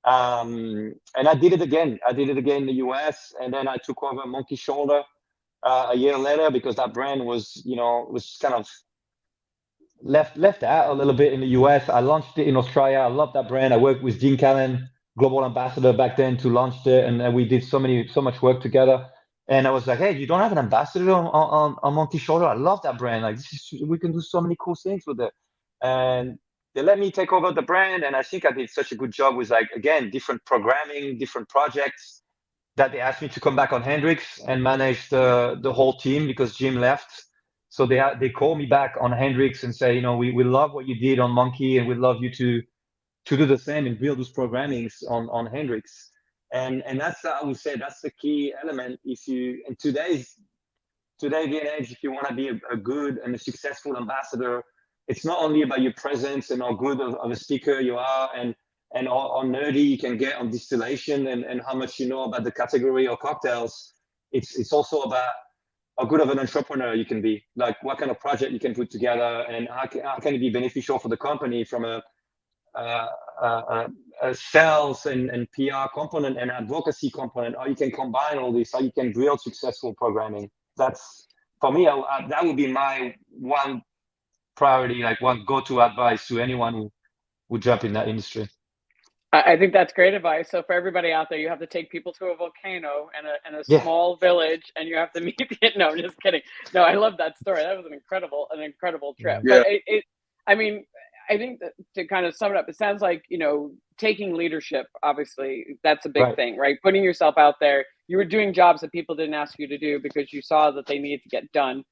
And I did it again. In the US, and then I took over Monkey Shoulder a year later, because that brand was kind of left out a little bit in the US. I launched it in Australia. I love that brand. I worked with Dean Callan, global ambassador back then, to launch it, and we did so much work together. And I was like, "Hey, you don't have an ambassador on Monkey Shoulder? I love that brand. Like we can do so many cool things with it." And they let me take over the brand, and I think I did such a good job with, again, different programming, different projects, that they asked me to come back on Hendrix and manage the whole team, because Jim left. So they called me back on Hendrix and say, we love what you did on Monkey, and we'd love you to do the same and build those programmings on Hendrix. And that's, I would say, that's the key element. In today's day and age, if you want to be a good and a successful ambassador, it's not only about your presence and how good of a speaker you are, and how nerdy you can get on distillation, and how much you know about the category or cocktails. It's also about how good of an entrepreneur you can be, like what kind of project you can put together, and how can it be beneficial for the company from a sales and PR component and advocacy component, how you can combine all this, how you can build successful programming. That's, for me, that would be my one priority, like one go-to advice to anyone who would jump in that industry. I think that's great advice. So for everybody out there, you have to take people to a volcano and a small village, and you have to meet it. No, I'm just kidding. No, I love that story. That was an incredible trip. Yeah. But I think that to kind of sum it up, it sounds like, taking leadership, obviously, that's a big thing, right? Putting yourself out there. You were doing jobs that people didn't ask you to do because you saw that they needed to get done.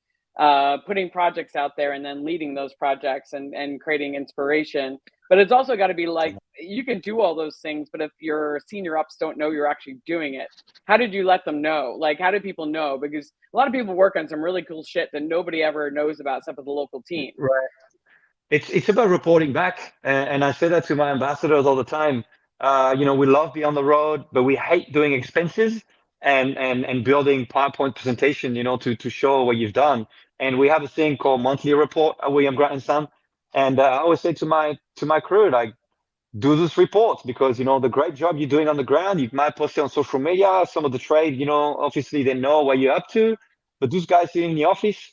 Putting projects out there and then leading those projects and creating inspiration. But it's also got to be like, you can do all those things, but if your senior ups don't know you're actually doing it, how did you let them know? Like, how do people know? Because a lot of people work on some really cool shit that nobody ever knows about except for the local team. Right. It's about reporting back. And I say that to my ambassadors all the time. We love being on the road, but we hate doing expenses and building PowerPoint presentation, to show what you've done. And we have a thing called monthly report at William Grant & Son. And I always say to my crew, like, do those reports, because, the great job you're doing on the ground, you might post it on social media. Some of the trade, obviously they know what you're up to, but those guys here in the office,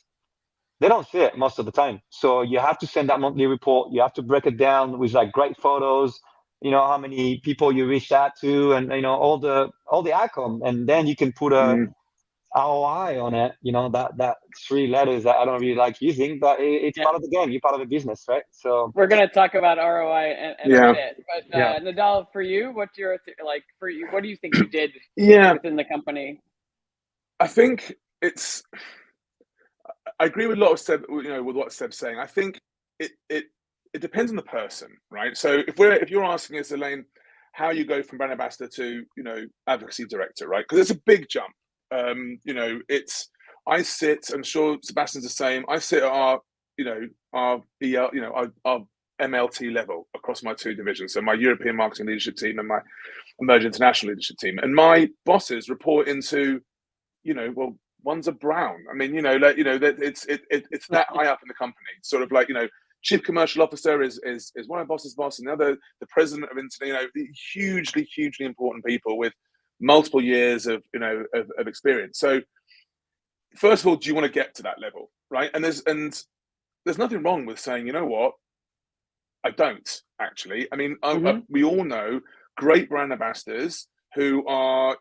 they don't see it most of the time. So you have to send that monthly report. You have to break it down with great photos, how many people you reached out to, and, all the outcome. And then you can put a ROI on it, that 3 letters that I don't really like using, but it's part of the game. You're part of the business, right? So we're going to talk about ROI in a bit. But Nidal, for you, what's your what do you think you did within the company? I think I agree with a lot of Seb, with what Seb's saying. I think it depends on the person, right? So if you're asking us, Elaine, how you go from brand ambassador to advocacy director, right? Because it's a big jump. It's I sit, I'm sure Sebastian's the same, I sit at our MLT level across my two divisions. So my European marketing leadership team and my emerging international leadership team. And my bosses report into, well, one's a Brown. I mean, it's that high up in the company. Sort of like, chief commercial officer is one of my boss's boss, and the president of internet, hugely important people with multiple years of experience. So first of all, do you want to get to that level, right? And there's nothing wrong with saying, you know what, I don't actually. I mean, we all know great brand ambassadors who are,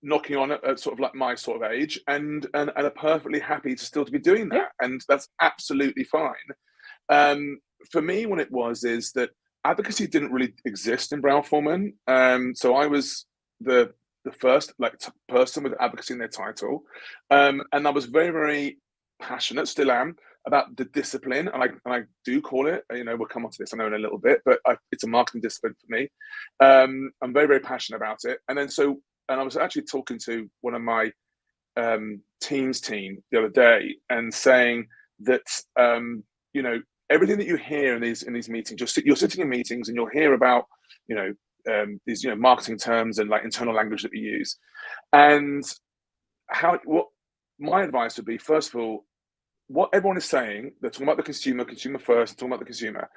knocking on at sort of like my sort of age, and are perfectly happy to still to be doing that, and that's absolutely fine. For me, what it was is that advocacy didn't really exist in Brown Forman. So I was the first person with advocacy in their title, and I was very, very passionate, still am, about the discipline, and I do call it, we'll come on to this, I know, in a little bit, but it's a marketing discipline for me. I'm very, very passionate about it. And I was actually talking to one of my teams team the other day and saying that, everything that you hear in these meetings, you're sitting in meetings and you'll hear about, these, marketing terms and like internal language that we use. And what my advice would be, first of all, what everyone is saying, they're talking about the consumer first, talking about the consumer.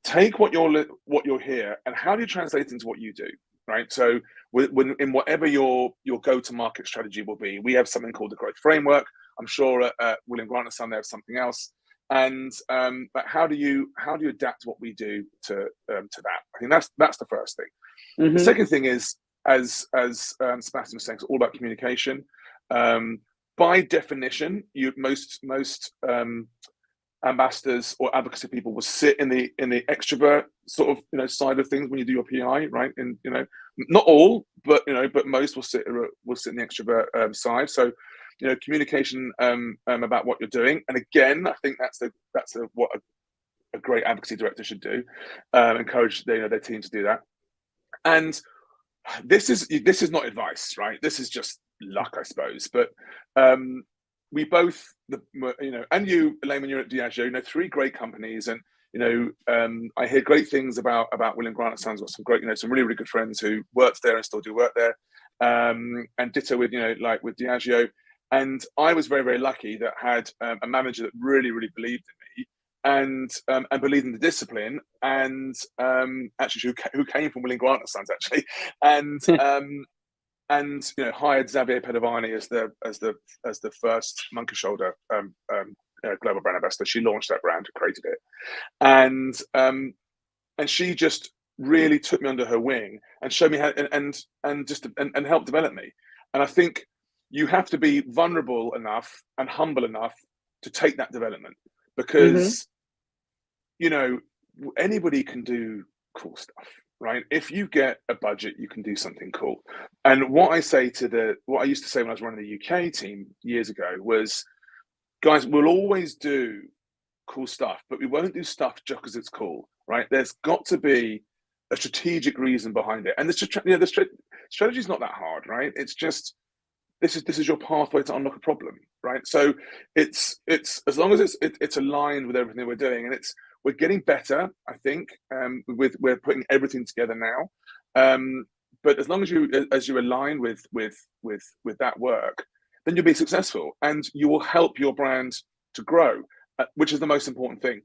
Take what you'll hear and how do you translate it into what you do, right? So in whatever your go-to-market strategy will be, we have something called the growth framework. I'm sure at William Grant & Son they have something else. And but how do you adapt what we do to that? I think that's the first thing. The second thing is, as Sebastian was saying, it's all about communication. By definition, most ambassadors or advocacy people will sit in the extrovert sort of side of things when you do your PI, right? And not all, but most will sit in the extrovert side. So communication about what you're doing, and again, I think that's what a great advocacy director should do. Encourage their team to do that. And this is not advice, right? This is just luck, I suppose. But we both, and you, Elaine, when you're at Diageo, three great companies, and I hear great things about William Grant & Sons. Got some great, some really, really good friends who worked there and still do work there, and ditto with with Diageo. And I was very, very lucky that I had a manager that really, really believed in me, and believed in the discipline, and actually who came from William Grant & Sons actually, and hired Xavier Pedovani as the first Monkey Shoulder global brand ambassador. She launched that brand, created it, and she just really took me under her wing and showed me how, and helped develop me. And I think you have to be vulnerable enough and humble enough to take that development, because anybody can do cool stuff, right? If you get a budget, you can do something cool. And what I used to say when I was running the UK team years ago was, guys, we'll always do cool stuff, but we won't do stuff just because it's cool, right? There's got to be a strategic reason behind it. And the strategy is not that hard, right? It's just, this is your pathway to unlock a problem, right? So it's as long as it's aligned with everything we're doing, and we're getting better, I think. We're putting everything together now, but as long as you align with that work, then you'll be successful, and you will help your brand to grow, which is the most important thing,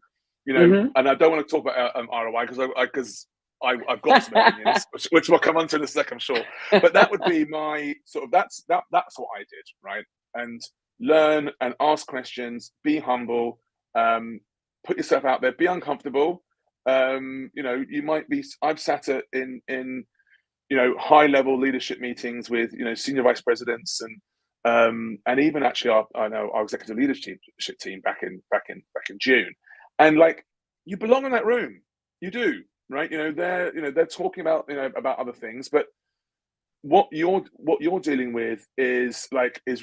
And I don't want to talk about ROI because I've got some opinions, which we'll come on to in a second, I'm sure. But that would be my sort of that's what I did, right? And learn and ask questions, be humble, put yourself out there, be uncomfortable. You might be. I've sat in high level leadership meetings with senior vice presidents and even actually our executive leadership team back in June, and you belong in that room, you do. Right, they're talking about about other things, but what you're dealing with is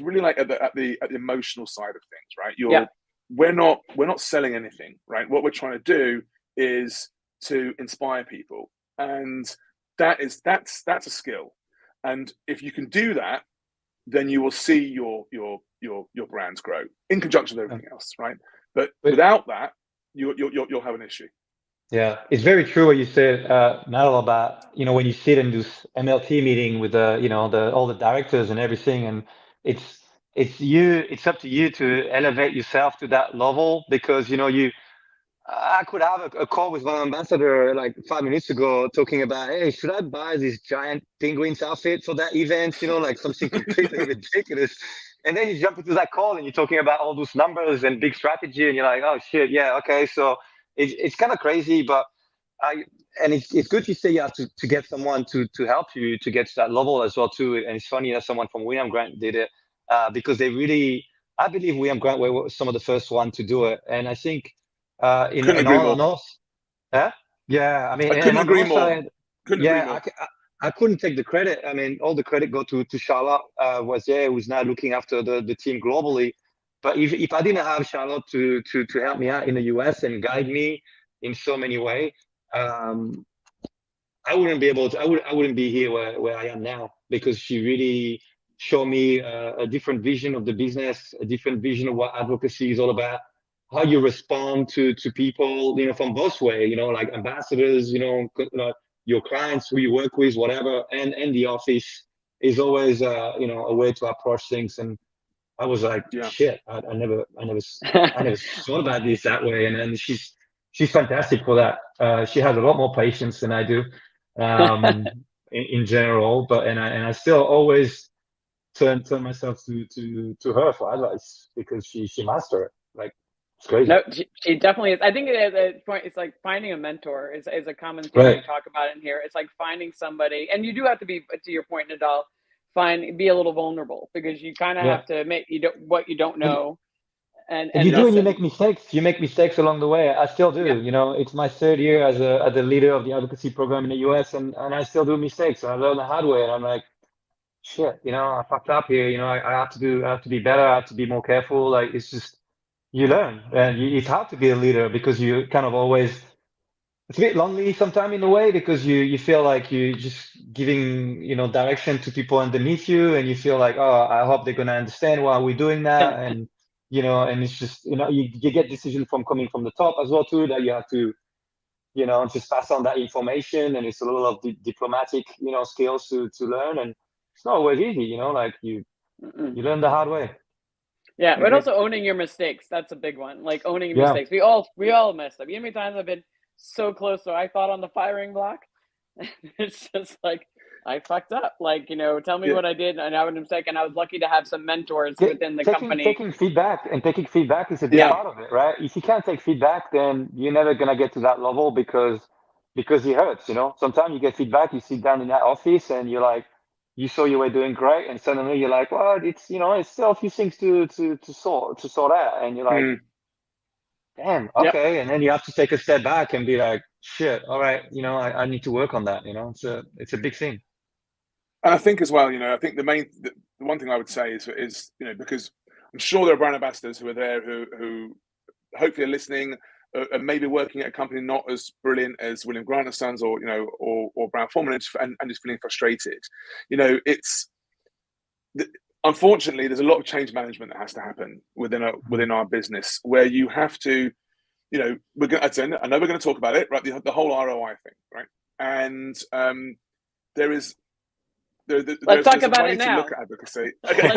really at the emotional side of things, right? We're not selling anything, right? What we're trying to do is to inspire people, and that's a skill. And if you can do that, then you will see your brands grow in conjunction with everything else, right? But without that, you'll have an issue. Yeah, it's very true what you said, Nidal, about, when you sit in this MLT meeting with all the directors and everything, and it's up to you to elevate yourself to that level, because I could have a call with one ambassador like 5 minutes ago talking about, hey, should I buy this giant penguins outfit for that event? Like something completely ridiculous. And then you jump into that call and you're talking about all those numbers and big strategy, and you're like, oh shit, yeah, okay. So it's kind of crazy, but it's good to say you have to get someone to help you to get to that level as well too. And it's funny that someone from William Grant did it, because I believe William Grant were some of the first one to do it. And I think Couldn't agree more. Yeah, I mean, I couldn't agree more. I couldn't take the credit. I mean, all the credit go to Charlotte, was there, who's now looking after the team globally. But if I didn't have Charlotte to help me out in the US and guide me in so many ways, I wouldn't be able to. I wouldn't be here where I am now, because she really showed me a different vision of the business, a different vision of what advocacy is all about, how you respond to people, from both ways, like ambassadors, your clients who you work with, whatever, and the office is always, a way to approach things. And I was like, shit, I never thought about this that way. And she's fantastic for that. She has a lot more patience than I do, in general. But I still always turn myself to her for advice, because she mastered it. Like, it's crazy. No, she definitely is. I think at the point, it's like finding a mentor is a common thing we talk about in here. It's like finding somebody, and you do have to be, to your point, Nidal, be a little vulnerable, because you kind of have to admit what you don't know. And you do, and you make mistakes. You make mistakes along the way. I still do. It's my third year as a leader of the advocacy program in the US, and I still do mistakes. And I learn the hard way, and I'm like, shit, I fucked up here. I have to be better. I have to be more careful. Like, it's just, you learn, and it's hard to be a leader, because you kind of always, it's a bit lonely sometimes in a way, because you feel like you're just giving, direction to people underneath you, and you feel like, oh, I hope they're going to understand why we're doing that. And, and it's just, you get decisions coming from the top as well too, that you have to, just pass on that information. And it's a little of the diplomatic, skills to learn. And it's not always easy, like you learn the hard way. Yeah, but also owning your mistakes. That's a big one. Like, owning your mistakes. We all messed up. You know how many times I've been so close, so I thought on the firing block? It's just like, I fucked up. Like, tell me what I did, and I was a mistake. And I was lucky to have some mentors within the company. Taking feedback is a big part of it, right? If you can't take feedback, then you're never gonna get to that level, because it hurts. Sometimes you get feedback, you sit down in that office, and you're like, you saw you were doing great, and suddenly you're like, well, it's it's still a few things to sort out, and you're like, damn, okay. And then you have to take a step back and be like, shit, all right, I need to work on that. It's a big thing. And I think as well, I think the one thing I would say is because I'm sure there are brand ambassadors who are there who hopefully are listening, and maybe working at a company not as brilliant as William Grant & Sons, or Brown Forman, and just feeling frustrated. Unfortunately, there's a lot of change management that has to happen within our business, where you have to, I know we're going to talk about it, right? The whole ROI thing, right? And let's talk about it now. Look at advocacy. Okay,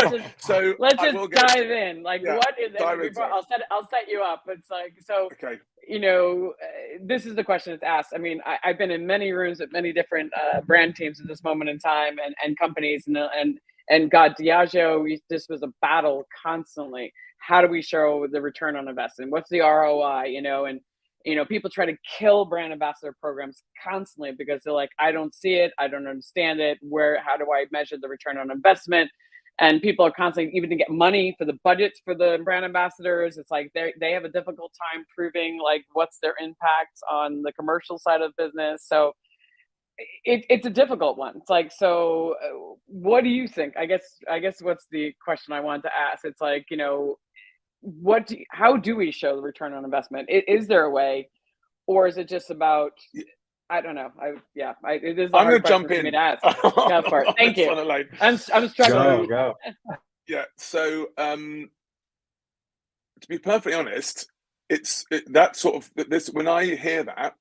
let's just dive in. Like, what is it? I'll set you up. It's like, so, okay. This is the question that's asked. I mean, I've been in many rooms at many different brand teams at this moment in time, and companies, and God, Diageo, this was a battle constantly. How do we show the return on investment? What's the ROI? And people try to kill brand ambassador programs constantly, because they're like, I don't see it, I don't understand it. How do I measure the return on investment? And people are constantly, even to get money for the budgets for the brand ambassadors, it's like they have a difficult time proving like what's their impact on the commercial side of business. So it's a difficult one. It's like, so what do you think? I guess what's the question I wanted to ask? It's like, how do we show the return on investment? Is there a way, or is it just about I don't know. It is a I'm hard going to question jump for me in. to ask. Go for it. Thank you. I'm struggling. Go. Yeah. So, to be perfectly honest, that sort of this. When I hear that,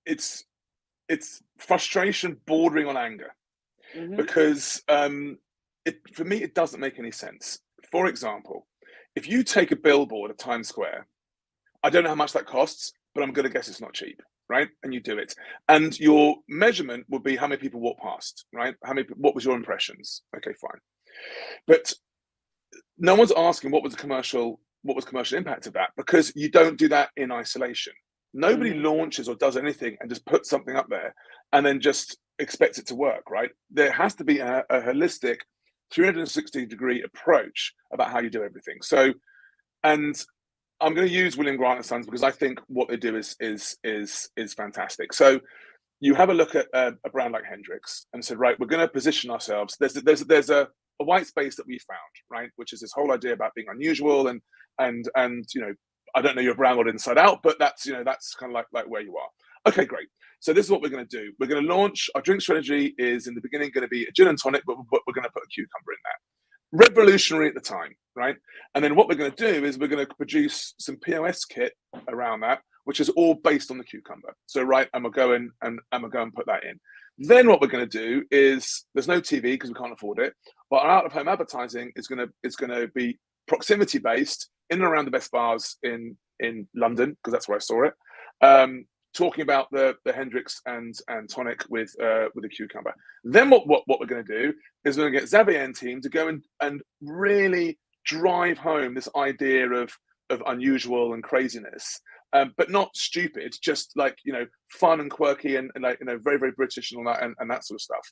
it's frustration bordering on anger, because for me it doesn't make any sense. For example, if you take a billboard at Times Square, I don't know how much that costs, but I'm going to guess it's not cheap, right? And you do it, and your measurement would be how many people walk past, right? What was your impressions? Okay, fine, but no one's asking what was the commercial impact of that, because you don't do that in isolation. Nobody launches or does anything and just puts something up there and then just expects it to work, right? There has to be a holistic 360-degree approach about how you do everything. So, and I'm going to use William Grant and Sons because I think what they do is fantastic. So you have a look at a brand like Hendrix and said, right, we're going to position ourselves. There's a white space that we found, right, which is this whole idea about being unusual and I don't know your brand or inside out, but that's kind of like where you are. Okay, great. So this is what we're going to do. We're going to launch our drink strategy. Is in the beginning going to be a gin and tonic, but we're going to put a cucumber in that. Revolutionary at the time, right? And then what we're going to do is we're going to produce some POS kit around that, which is all based on the cucumber. So right, and we'll go in and put that in. Then what we're going to do is there's no TV because we can't afford it, but our out-of-home advertising is going to be proximity based in and around the best bars in London, because that's where I saw it. Talking about the Hendrix and tonic with the cucumber. Then what we're going to do is we're going to get Xavier and team to go and really drive home this idea of unusual and craziness, but not stupid, just like fun and quirky and like very, very British and all that and that sort of stuff.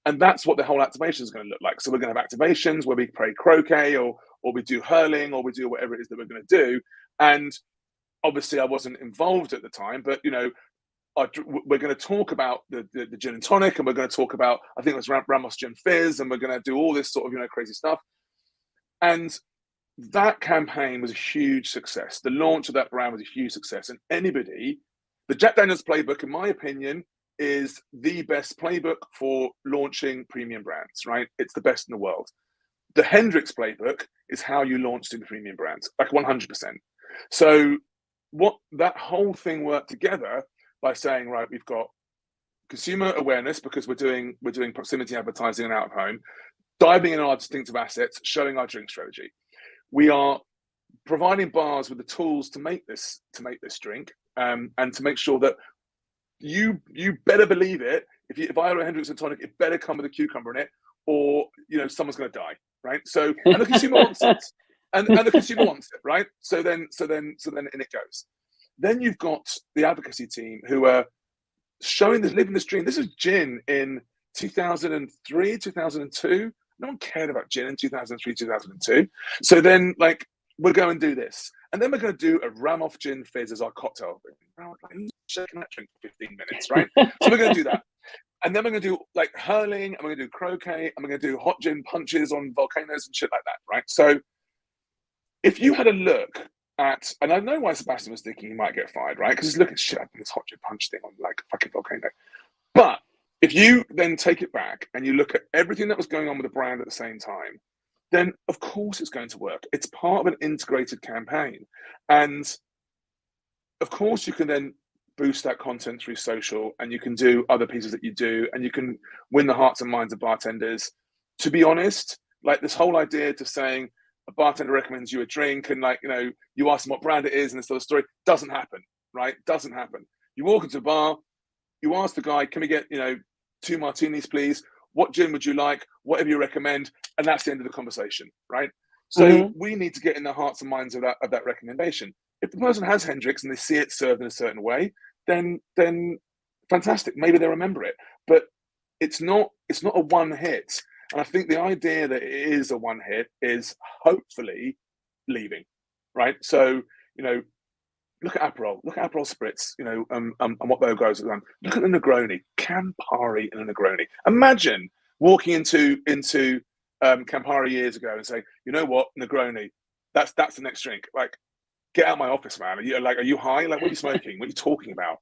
And that's what the whole activation is going to look like. So we're going to have activations where we play croquet or we do hurling or we do whatever it is that we're going to do. And obviously I wasn't involved at the time, but we're going to talk about the gin and tonic, and we're going to talk about, I think it was Ramos Gin Fizz, and we're going to do all this sort of crazy stuff. And that campaign was a huge success. The launch of that brand was a huge success. And the Jack Daniel's playbook, in my opinion, is the best playbook for launching premium brands, right? It's the best in the world. The Hendrix playbook is how you launch super premium brands, like 100%. So that whole thing worked together by saying, right, we've got consumer awareness because we're doing proximity advertising and out of home, diving in on our distinctive assets, showing our drink strategy. We are providing bars with the tools to make this drink, and to make sure that you better believe it. If I order a Hendrix and tonic, it better come with a cucumber in it, or someone's going to die, right? So and the consumer wants it, and the consumer wants it, right? So then in it goes. Then you've got the advocacy team who are showing this, living this dream. This is gin in 2003, 2002. No one cared about gin in 2003, 2002. So then, we'll go and do this. And then we're going to do a Ramos Gin Fizz as our cocktail. Who's shaking that drink for 15 minutes, right? So we're going to do that. And then we're going to do hurling, and we're going to do croquet, and we're going to do hot gin punches on volcanoes and shit like that, right? So if you had a look at, and I know why Sebastien was thinking he might get fired, right? Because he's looking shit up in this hot gin punch thing on fucking volcano. But if you then take it back and you look at everything that was going on with the brand at the same time, then of course it's going to work. It's part of an integrated campaign. And of course you can then boost that content through social, and you can do other pieces that you do, and you can win the hearts and minds of bartenders. To be honest, this whole idea to saying a bartender recommends you a drink and you ask them what brand it is and this sort of story, doesn't happen, right? Doesn't happen. You walk into a bar, you ask the guy, can we get 2 martinis please? What gin would you like? Whatever you recommend, and that's the end of the conversation, right? So we need to get in the hearts and minds of that recommendation. If the person has Hendrix and they see it served in a certain way, then fantastic. Maybe they remember it, but it's not a one hit. And I think the idea that it is a one hit is hopefully leaving, right? So look at Aperol Spritz, and what those guys have done. Look at the Negroni, Campari and a Negroni. Imagine walking into Campari years ago and saying, you know what, Negroni, that's the next drink. Get out of my office, man. Are you high? What are you smoking? What are you talking about?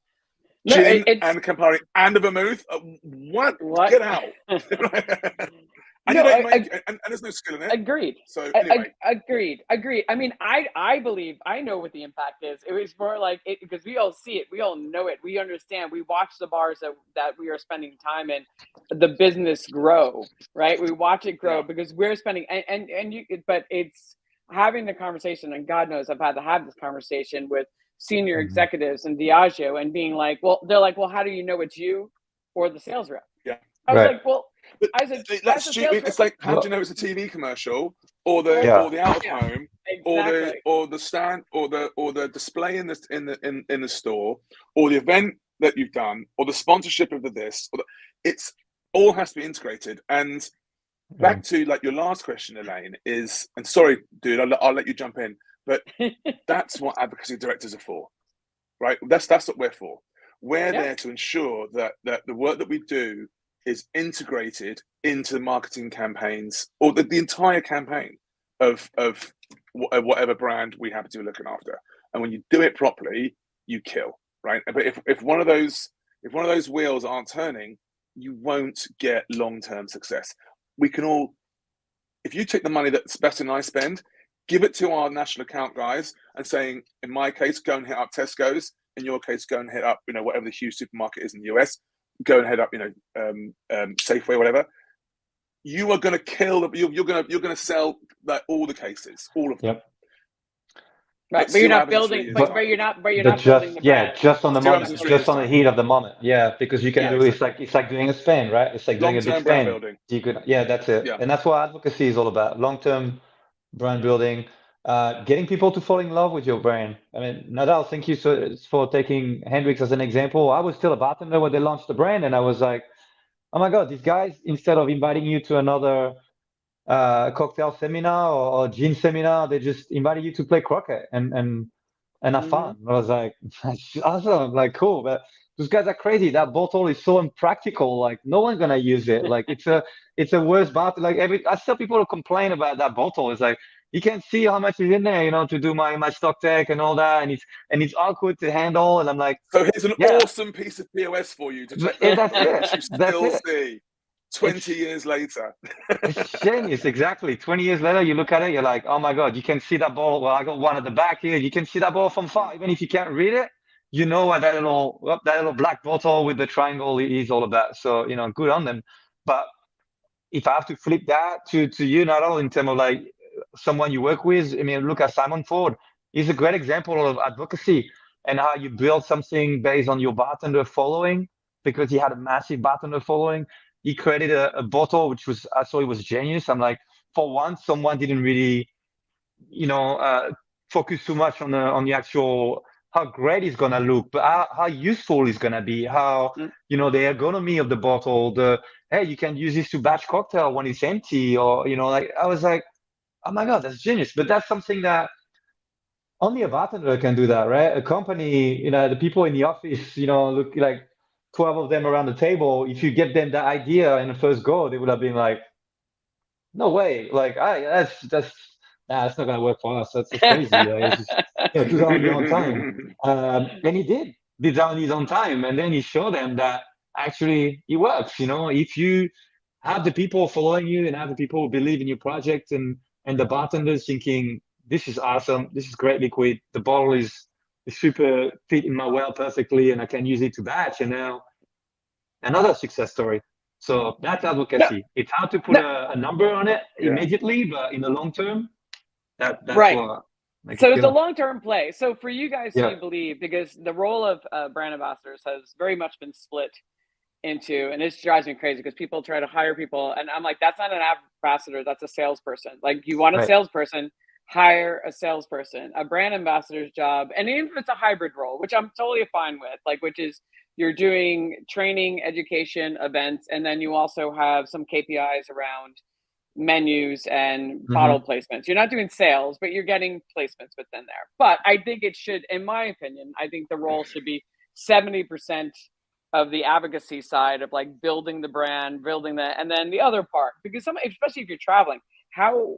gin and Campari and a vermouth. What? Get out! And, and there's no skill in it. Agreed. So anyway. Agreed. I mean, I believe I know what the impact is. It was more like it because we all see it, we all know it, we understand. We watch the bars that we are spending time in, the business grow, right? We watch it grow because we're spending and you. But it's having the conversation, and God knows I've had to have this conversation with senior executives in Diageo, and being like, they're like, well, how do you know it's you or the sales rep? Yeah, I was like, well. But that's stupid. It's like, how do you know it's a TV commercial or the out of home or the stand or the display in the store or the event that you've done or the sponsorship of this? It's all has to be integrated. And back to like your last question, Elaine, is, and sorry, dude, I'll let you jump in, but that's what advocacy directors are for, right? That's what we're for. We're there to ensure that the work that we do is integrated into the marketing campaigns or the entire campaign of whatever brand we happen to be looking after. And when you do it properly, you kill, right? But if one of those wheels aren't turning, you won't get long-term success. We can all, if you take the money that Sebastien and I spend, give it to our national account guys and saying, in my case, go and hit up Tesco's. In your case, go and hit up, whatever the huge supermarket is in the US. Go and head up, Safeway, whatever. You are going to kill. You're going to sell like all the cases, all of them. Yep. Right, but you're not building. But you're not building the brand. Just on the moment, just on the heat of the moment. Yeah, because you can do it's like doing a spend, right? It's like doing a big spend. Building. You could, that's it. Yeah. And that's what advocacy is all about: long-term brand building, getting people to fall in love with your brand. I mean, Nidal, thank you for taking Hendrix as an example. I was still a bartender when they launched the brand, and I was like, oh my God, these guys, instead of inviting you to another cocktail seminar or gin seminar, they just invited you to play croquet and have fun. I was like, that's awesome, like cool, but those guys are crazy. That bottle is so impractical. Like no one's gonna use it. Like it's a worse bottle. Like I still people who complain about that bottle. It's like you can see how much is in there, to do my stock tech and all that, and it's awkward to handle. And I'm like, so here's an awesome piece of POS for you to check. That's it. See 20 years later. It's genius, exactly. 20 years later, you look at it, you're like, oh my God, you can see that ball. Well, I got one at the back here. You can see that ball from far, even if you can't read it. You know what that little black bottle with the triangle is all about. So, good on them. But if I have to flip that to you, not all in terms of like someone you work with, I mean, look at Simon Ford. He's a great example of advocacy and how you build something based on your bartender following, because he had a massive bartender following. He created a bottle, which I thought it was genius. I'm like, for once, someone didn't really, focus too much on the actual how great it's gonna look, but how useful it's gonna be. How the ergonomy of the bottle. Hey, you can use this to batch cocktail when it's empty, or like I was like, oh my God, that's genius. But that's something that only a bartender can do that, right? A company, the people in the office, look like 12 of them around the table. If you get them the idea in the first go, they would have been like, no way. Like, that's not gonna work for us. That's crazy. Do that on your own time. And he did that on his own time. And then he showed them that actually it works. If you have the people following you and have the people who believe in your project and the bartenders thinking, this is awesome, this is great liquid, the bottle is super fit in my well perfectly, and I can use it to batch. And now another success story. So that's advocacy. It's hard to put a number on it immediately, but in the long term, that's right. What so it's a long-term play. So for you guys to believe, because the role of brand ambassadors has very much been split into, and it drives me crazy because people try to hire people, and I'm like, that's not an ambassador, that's a salesperson. Like, you want a salesperson, hire a salesperson. A brand ambassador's job, and even if it's a hybrid role, which I'm totally fine with, like, which is you're doing training, education, events, and then you also have some KPIs around menus and bottle placements. You're not doing sales, but you're getting placements within there. But I think it should, in my opinion, I think the role should be 70% of the advocacy side of like building the brand, building that, and then the other part, because especially if you're traveling, how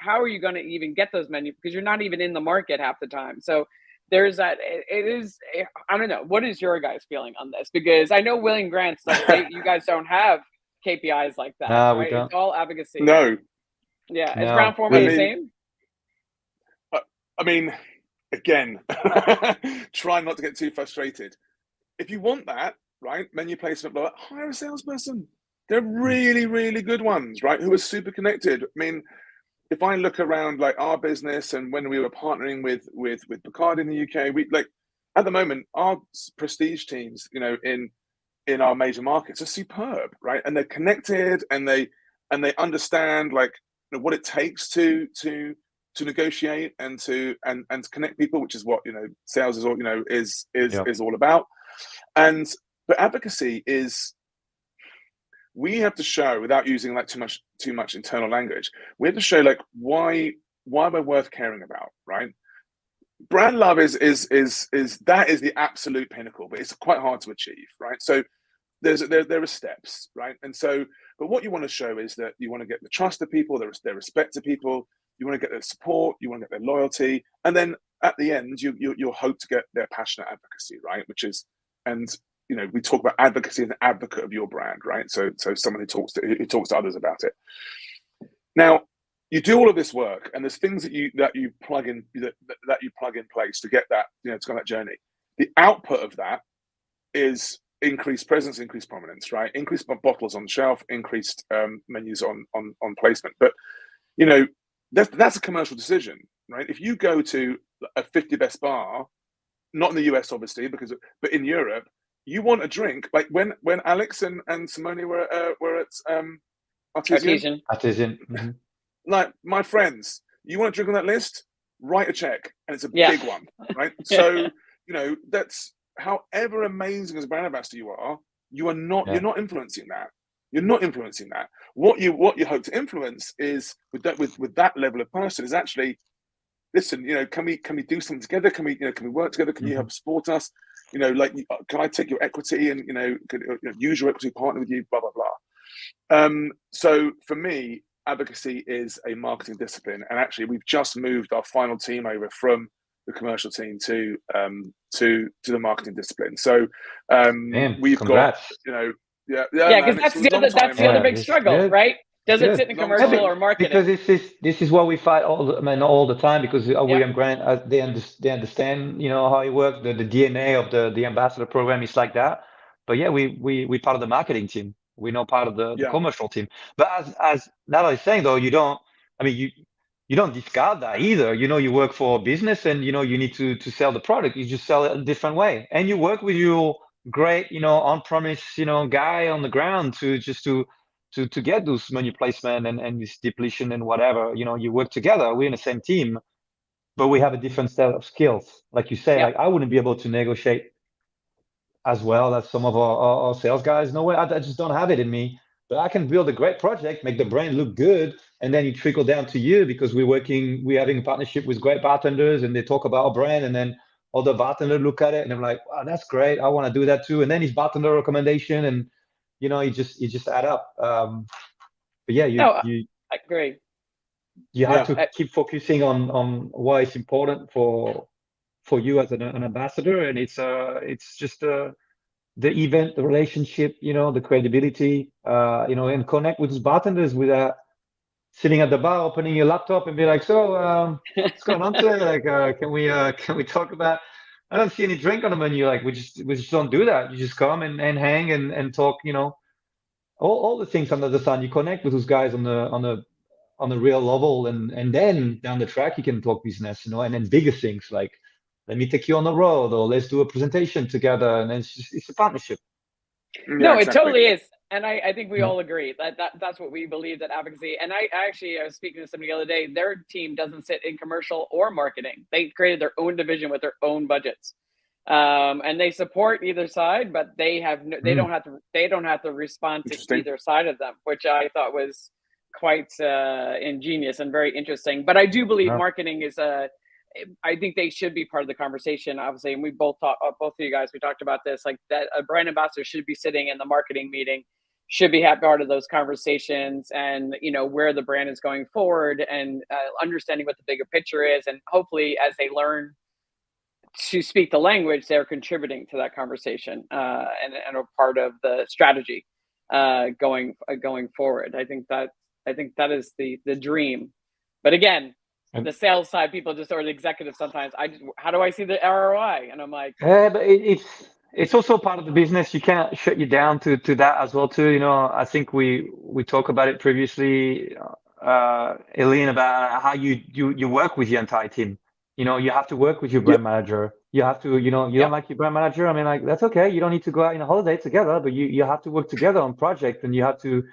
are you going to even get those menus, because you're not even in the market half the time. So there's that. It is. I don't know. What is your guys' feeling on this? Because I know William Grant's like you guys don't have KPIs like that, No, right? we don't. It's all advocacy. No. Yeah. Is No. Brown Forman I the mean, same? I mean, again, try not to get too frustrated. If you want that, right, menu placement, blah, blah, hire a salesperson. They're really, really good ones, right, who are super connected. I mean, if I look around like our business and when we were partnering with Picard in the UK, we like at the moment our prestige teams, you know, in our major markets are superb, right? And they're connected and they understand like you know, what it takes to negotiate and to connect people, which is what you know sales is all you know is all about. And but advocacy is we have to show without using like too much internal language. We have to show like why we're worth caring about, right? Brand love is that is the absolute pinnacle, but it's quite hard to achieve, right? So there are steps, right? And so, but what you want to show is that you want to get the trust of people, their respect of people, you want to get their support, you want to get their loyalty, and then at the end, you'll hope to get their passionate advocacy, right? Which is, and you know, we talk about advocacy as an advocate of your brand, right? So someone who talks to others about it. Now, you do all of this work, and there's things that you plug in that you plug in place to get that, you know, to go on that journey. The output of that is increased presence, increased prominence, right? Increased bottles on the shelf, increased menus on placement. But you know, that's a commercial decision, right? If you go to a 50 best bar, not in the US obviously, but in Europe, you want a drink like when Alex and Simone were at Artisan. Mm-hmm. Like my friends, you want a drink on that list? Write a check, and it's a big one, right? So you know that's however amazing as a brand ambassador you are not you're not influencing that. You're not influencing that. What you hope to influence is with that level of person is actually listen. You know, can we do something together? Can we work together? Can you help support us? You know, like can I take your equity and use your equity partner with you? Blah blah blah. So for me, advocacy is a marketing discipline, and actually, we've just moved our final team over from the commercial team to the marketing discipline. So we've congrats. got because that's the other big struggle, right? Does it sit in commercial or marketing? Because this is what we fight all the time. Because William Grant, they understand how it works. The DNA of the ambassador program is like that. But yeah, we part of the marketing team. We're not part of the commercial team. But as Nidal is saying, though, you don't discard that either. You work for a business, and you need to sell the product. You just sell it a different way, and you work with your great on-premise guy on the ground to get those menu placement and this depletion and whatever. You work together. We're in the same team, but we have a different set of skills. Like you say, like I wouldn't be able to negotiate as well as some of our sales guys. No way, I just don't have it in me. But I can build a great project, make the brand look good, and then you trickle down to you because we're having a partnership with great bartenders, and they talk about our brand, and then other bartenders look at it, and I'm like, wow, that's great. I want to do that too. And then it's bartender recommendation, and you just add up. But yeah, I agree. You have to keep focusing on why it's important for you as an ambassador, and it's just the event, the relationship, the credibility, and connect with these bartenders without sitting at the bar, opening your laptop and be like, so what's going on today? Like, can we talk about? I don't see any drink on the menu. Like, we just don't do that. You just come and hang and talk. All the things under the sun. You connect with those guys on the real level, and then down the track you can talk business, and then bigger things like, let me take you on the road, or let's do a presentation together, and it's a partnership. No, exactly. It totally is, and I think we all agree that's what we believe, that advocacy. And I was speaking to somebody the other day. Their team doesn't sit in commercial or marketing. They created their own division with their own budgets, and they support either side, but they don't have to respond to either side of them, which I thought was quite ingenious and very interesting. But I do believe marketing is I think they should be part of the conversation, obviously. And we both of you guys, we talked about this, like that a brand ambassador should be sitting in the marketing meeting, should be part of those conversations, and where the brand is going forward, and understanding what the bigger picture is. And hopefully, as they learn to speak the language, they're contributing to that conversation and are part of the strategy going forward. I think that is the dream. But again, the sales side, people just, or the executive sometimes, how do I see the ROI? And I'm like, but it's also part of the business. You can't shut you down to that as well too. I think we talked about it previously, Eileen, about how you work with your entire team. You have to work with your brand manager. You have to, you don't like your brand manager. I mean, like, that's okay. You don't need to go out on a holiday together, but you have to work together on project, and you have to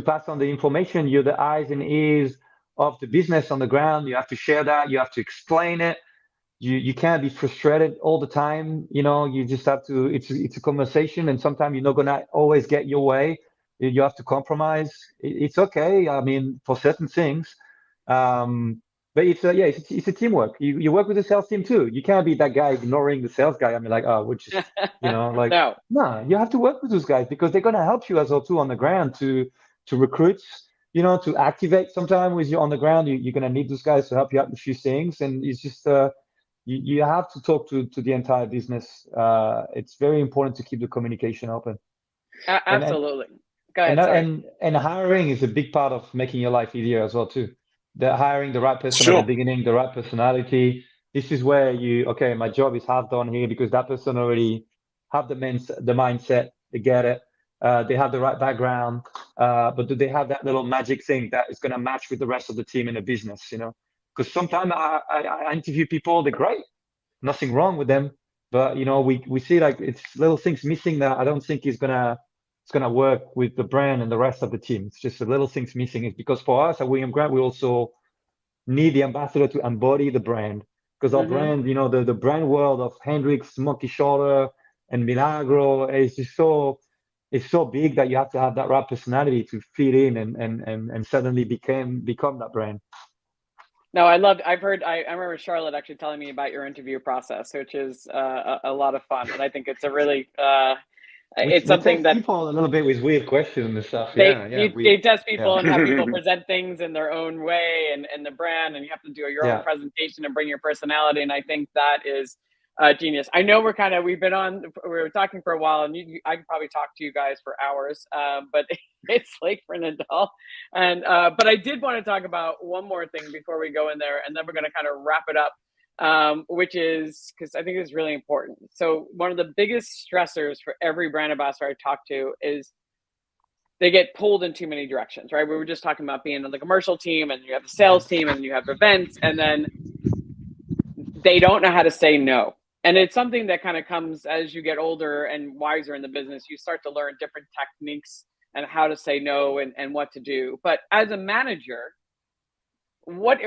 pass on the information. You're the eyes and ears of the business on the ground. You have to share that. You have to explain it. You can't be frustrated all the time. You just have to, it's a conversation, and sometimes you're not going to always get your way. You have to compromise. It's okay. I mean, for certain things. But it's a teamwork. You work with the sales team too. You can't be that guy ignoring the sales guy. I mean, like, oh, we're just, like, no, you have to work with those guys because they're going to help you as well too on the ground to recruit, to activate. Sometimes with you on the ground, you're going to need those guys to help you out with a few things. And it's just, you have to talk to the entire business. It's very important to keep the communication open. Absolutely. Go ahead. And hiring is a big part of making your life easier as well too. Hiring the right person at the beginning, the right personality. This is where my job is half done here because that person already have the mindset. They get it. They have the right background. But do they have that little magic thing that is going to match with the rest of the team in a business? Because sometimes I interview people, they're great, nothing wrong with them, but we see like it's little things missing that I don't think it's gonna work with the brand and the rest of the team. It's just the little things missing. It's because for us at William Grant, we also need the ambassador to embody the brand, because our brand, the brand world of Hendrix, Monkey Shoulder, and Milagro is just it's so big that you have to have that right personality to fit in and suddenly become that brand. No, I remember Charlotte actually telling me about your interview process, which is a lot of fun. And I think it's a really, it's something that people a little bit with weird questions and stuff. They test people and have people present things in their own way and the brand, and you have to do your own presentation and bring your personality. And I think that is genius. I know we were talking for a while, and I could probably talk to you guys for hours, but it's late for Nidal. And but I did want to talk about one more thing before we go in there, and then we're going to kind of wrap it up, which is because I think it's really important. So one of the biggest stressors for every brand ambassador I talk to is they get pulled in too many directions, right? We were just talking about being on the commercial team, and you have the sales team, and you have events, and then they don't know how to say no. And it's something that kind of comes as you get older and wiser in the business. You start to learn different techniques and how to say no and what to do. But as a manager, what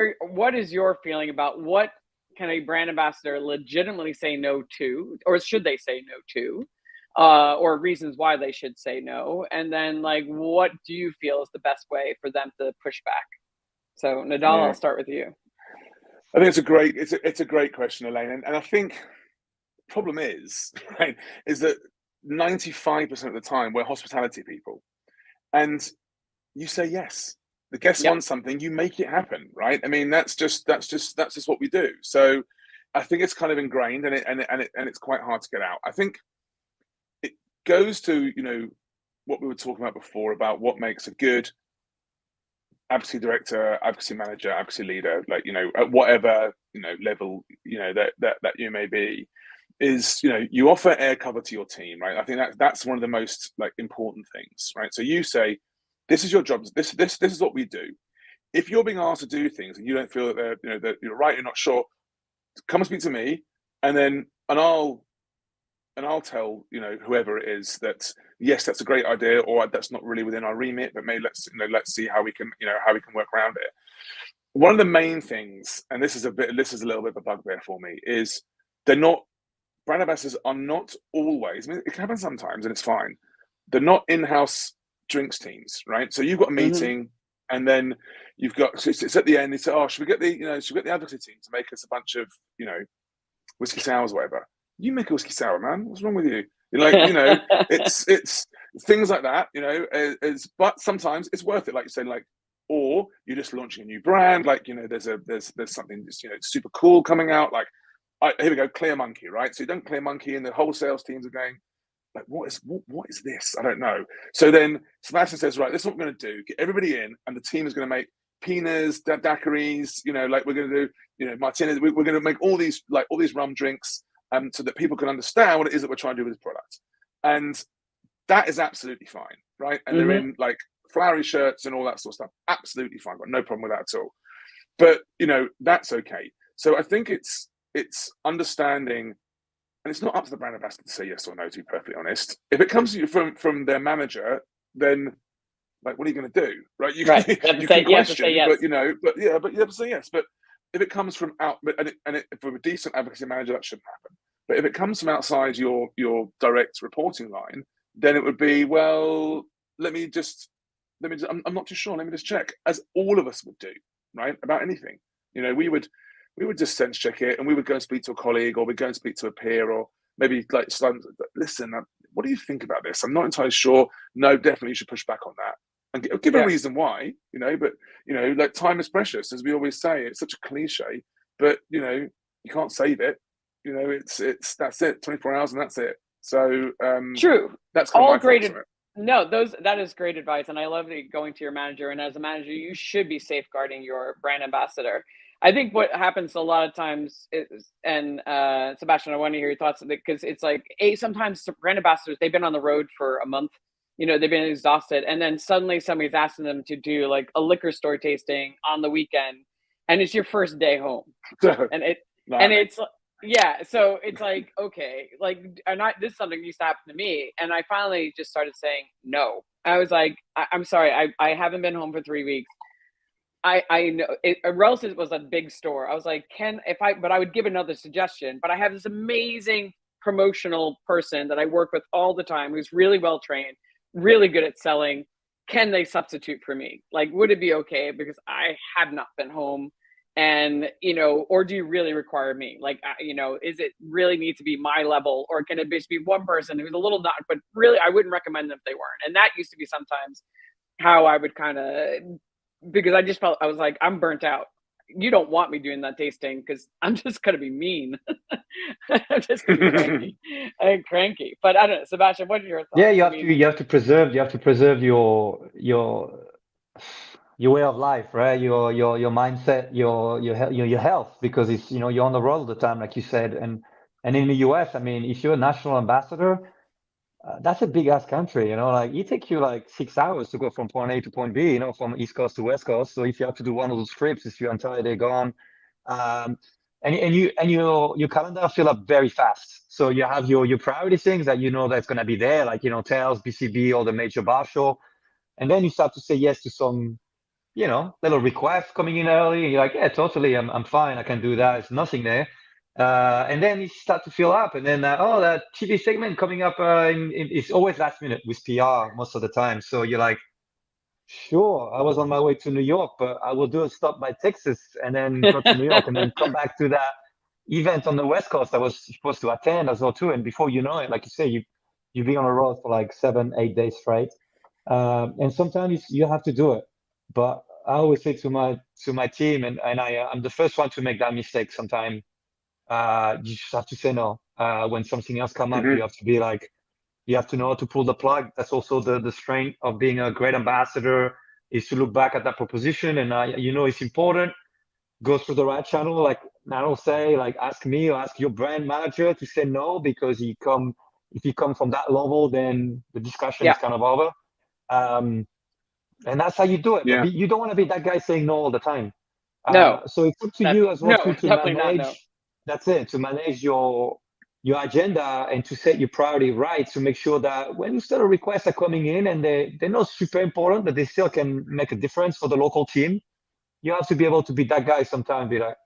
is your feeling about what can a brand ambassador legitimately say no to, or should they say no to, or reasons why they should say no? And then, like, what do you feel is the best way for them to push back? So Nidal, I'll start with you. I think it's a great question, Elaine, and I think the problem is that 95% of the time we're hospitality people, and you say yes. The guest wants something, you make it happen, right? I mean, that's just what we do. So I think it's kind of ingrained, and it's quite hard to get out. I think it goes to what we were talking about before about what makes a good advocacy director, advocacy manager, advocacy leader, like, at whatever, level, that you may be, is, you offer air cover to your team, right? I think that's one of the most important things, right? So you say, this is your job. This is what we do. If you're being asked to do things and you don't feel that that you're right, you're not sure, come and speak to me, and I'll tell whoever it is that yes, that's a great idea, or that's not really within our remit, but maybe let's see how we can work around it. One of the main things, and this is a little bit of a bugbear for me, is brand ambassadors are not always. I mean, it can happen sometimes, and it's fine. They're not in-house drinks teams, right? So you've got a meeting, and then you've got it's at the end. They say, "Oh, should we get the advocacy team to make us a bunch of whiskey sours, or whatever?" You make a whiskey sour, man. What's wrong with you? You're like, it's things like that, but sometimes it's worth it, like you said, or you're just launching a new brand, there's something super cool coming out, here we go, clear monkey, right? So you don't clear monkey, and the whole sales teams are going, like, what is this? I don't know. So then Sebastien says, right, this is what we're going to do. Get everybody in, and the team is going to make pinas, daiquiris, like we're going to do, martinis. We're going to make all these rum drinks, so that people can understand what it is that we're trying to do with this product. And that is absolutely fine, right? And they're in like flowery shirts and all that sort of stuff. Absolutely fine. Got no problem with that at all. But, that's okay. So I think it's understanding, and it's not up to the brand ambassador to say yes or no, to be perfectly honest. If it comes to you from their manager, then like, what are you going to do, right? You can question, yes. but you have to say yes. But if it comes from out, if we're a decent advocacy manager, that shouldn't happen. But if it comes from outside your direct reporting line, then it would be, well, I'm not too sure. Let me just check, as all of us would do, right? About anything, we would just sense check it, and we would go and speak to a colleague, or we'd go and speak to a peer, or maybe like, listen, what do you think about this? I'm not entirely sure. No, definitely you should push back on that, and give a reason why, but like, time is precious, as we always say. It's such a cliche, but you can't save it. It's that's it, 24 hours and that's it. So true. That's kind all of great. No, that is great advice, and I love going to your manager. And as a manager, you should be safeguarding your brand ambassador. I think what happens a lot of times is, and Sebastien, I want to hear your thoughts on it, because it's like, sometimes brand ambassadors, they've been on the road for a month, they've been exhausted, and then suddenly somebody's asking them to do like a liquor store tasting on the weekend, and it's your first day home, and it's. Yeah, so it's like, okay, like, this is something used to happen to me, and I finally just started saying no. I was like, I'm sorry, I haven't been home for 3 weeks. I know Relatives was a big store. I was like, but I would give another suggestion. But I have this amazing promotional person that I work with all the time, who's really well trained, really good at selling. Can they substitute for me? Like, would it be okay? Because I have not been home. And, or do you really require me? Like, is it really need to be my level, or can it just be one person who's a little not, but really, I wouldn't recommend them if they weren't. And that used to be sometimes how I would kind of, because I just felt, I was like, I'm burnt out. You don't want me doing that tasting, because I'm just going to be mean. I'm just going to be cranky. But I don't know, Sebastien, what are your thoughts? Yeah, you have to preserve your way of life, right? Your mindset, your health, because it's, you're on the road all the time, like you said. And in the US, I mean, if you're a national ambassador, that's a big ass country, like it takes you like 6 hours to go from point A to point B, from East Coast to West Coast. So if you have to do one of those trips, it's your entire day gone. And your calendar fill up very fast. So you have your priority things that that's going to be there, like, Tails, BCB, or the major bar show. And then you start to say yes to some, little requests coming in early, and you're like, yeah, totally, I'm fine, I can do that. It's nothing there. And then you start to fill up, and then that TV segment coming up, it's always last minute with PR most of the time. So you're like, sure, I was on my way to New York, but I will do a stop by Texas and then go to New York and then come back to that event on the West Coast I was supposed to attend as well too. And before you know it, like you say, you've been on the road for like 7-8 days straight. And sometimes you have to do it. But I always say to my team, and I'm the first one to make that mistake sometimes. You just have to say no. When something else comes up, you have to be like, you have to know how to pull the plug. That's also the strength of being a great ambassador, is to look back at that proposition, and it's important. Go through the right channel, like Nidal say, like ask me or ask your brand manager to say no, because if you come from that level, then the discussion is kind of over. And that's how you do it. Yeah. But you don't want to be that guy saying no all the time. No. So it's up to you as well to manage. No. That's it, to manage your agenda and to set your priority right, to make sure that when still requests are coming in and they're not super important, but they still can make a difference for the local team, you have to be able to be that guy sometimes, be like,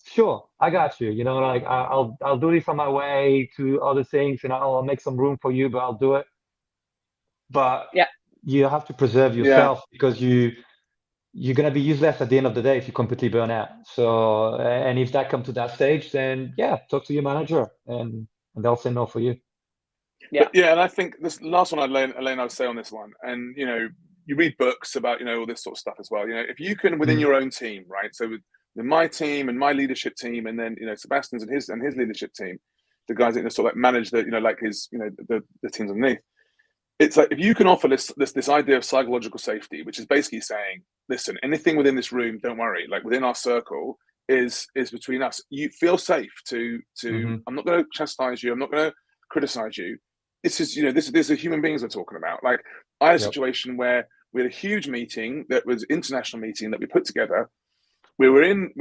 sure, I got you, like I'll do this on my way to other things, and I'll make some room for you, but I'll do it. But you have to preserve yourself, because you're going to be useless at the end of the day if you completely burn out. So, and if that comes to that stage, then talk to your manager, and they'll say no for you. Yeah. But, and I think this last one, Elaine, I would say on this one, and you read books about all this sort of stuff as well. If you can, within your own team, right? So my team and my leadership team, and then Sebastian's and his leadership team, the guys that sort of like manage the like his the teams underneath. It's like if you can offer this idea of psychological safety, which is basically saying, listen, anything within this room, don't worry, like within our circle is between us. You feel safe to I'm not going to chastise you, I'm not going to criticize you. This is these are human beings we're talking about. Like I had a situation where we had a huge meeting that was international meeting that we put together. We were in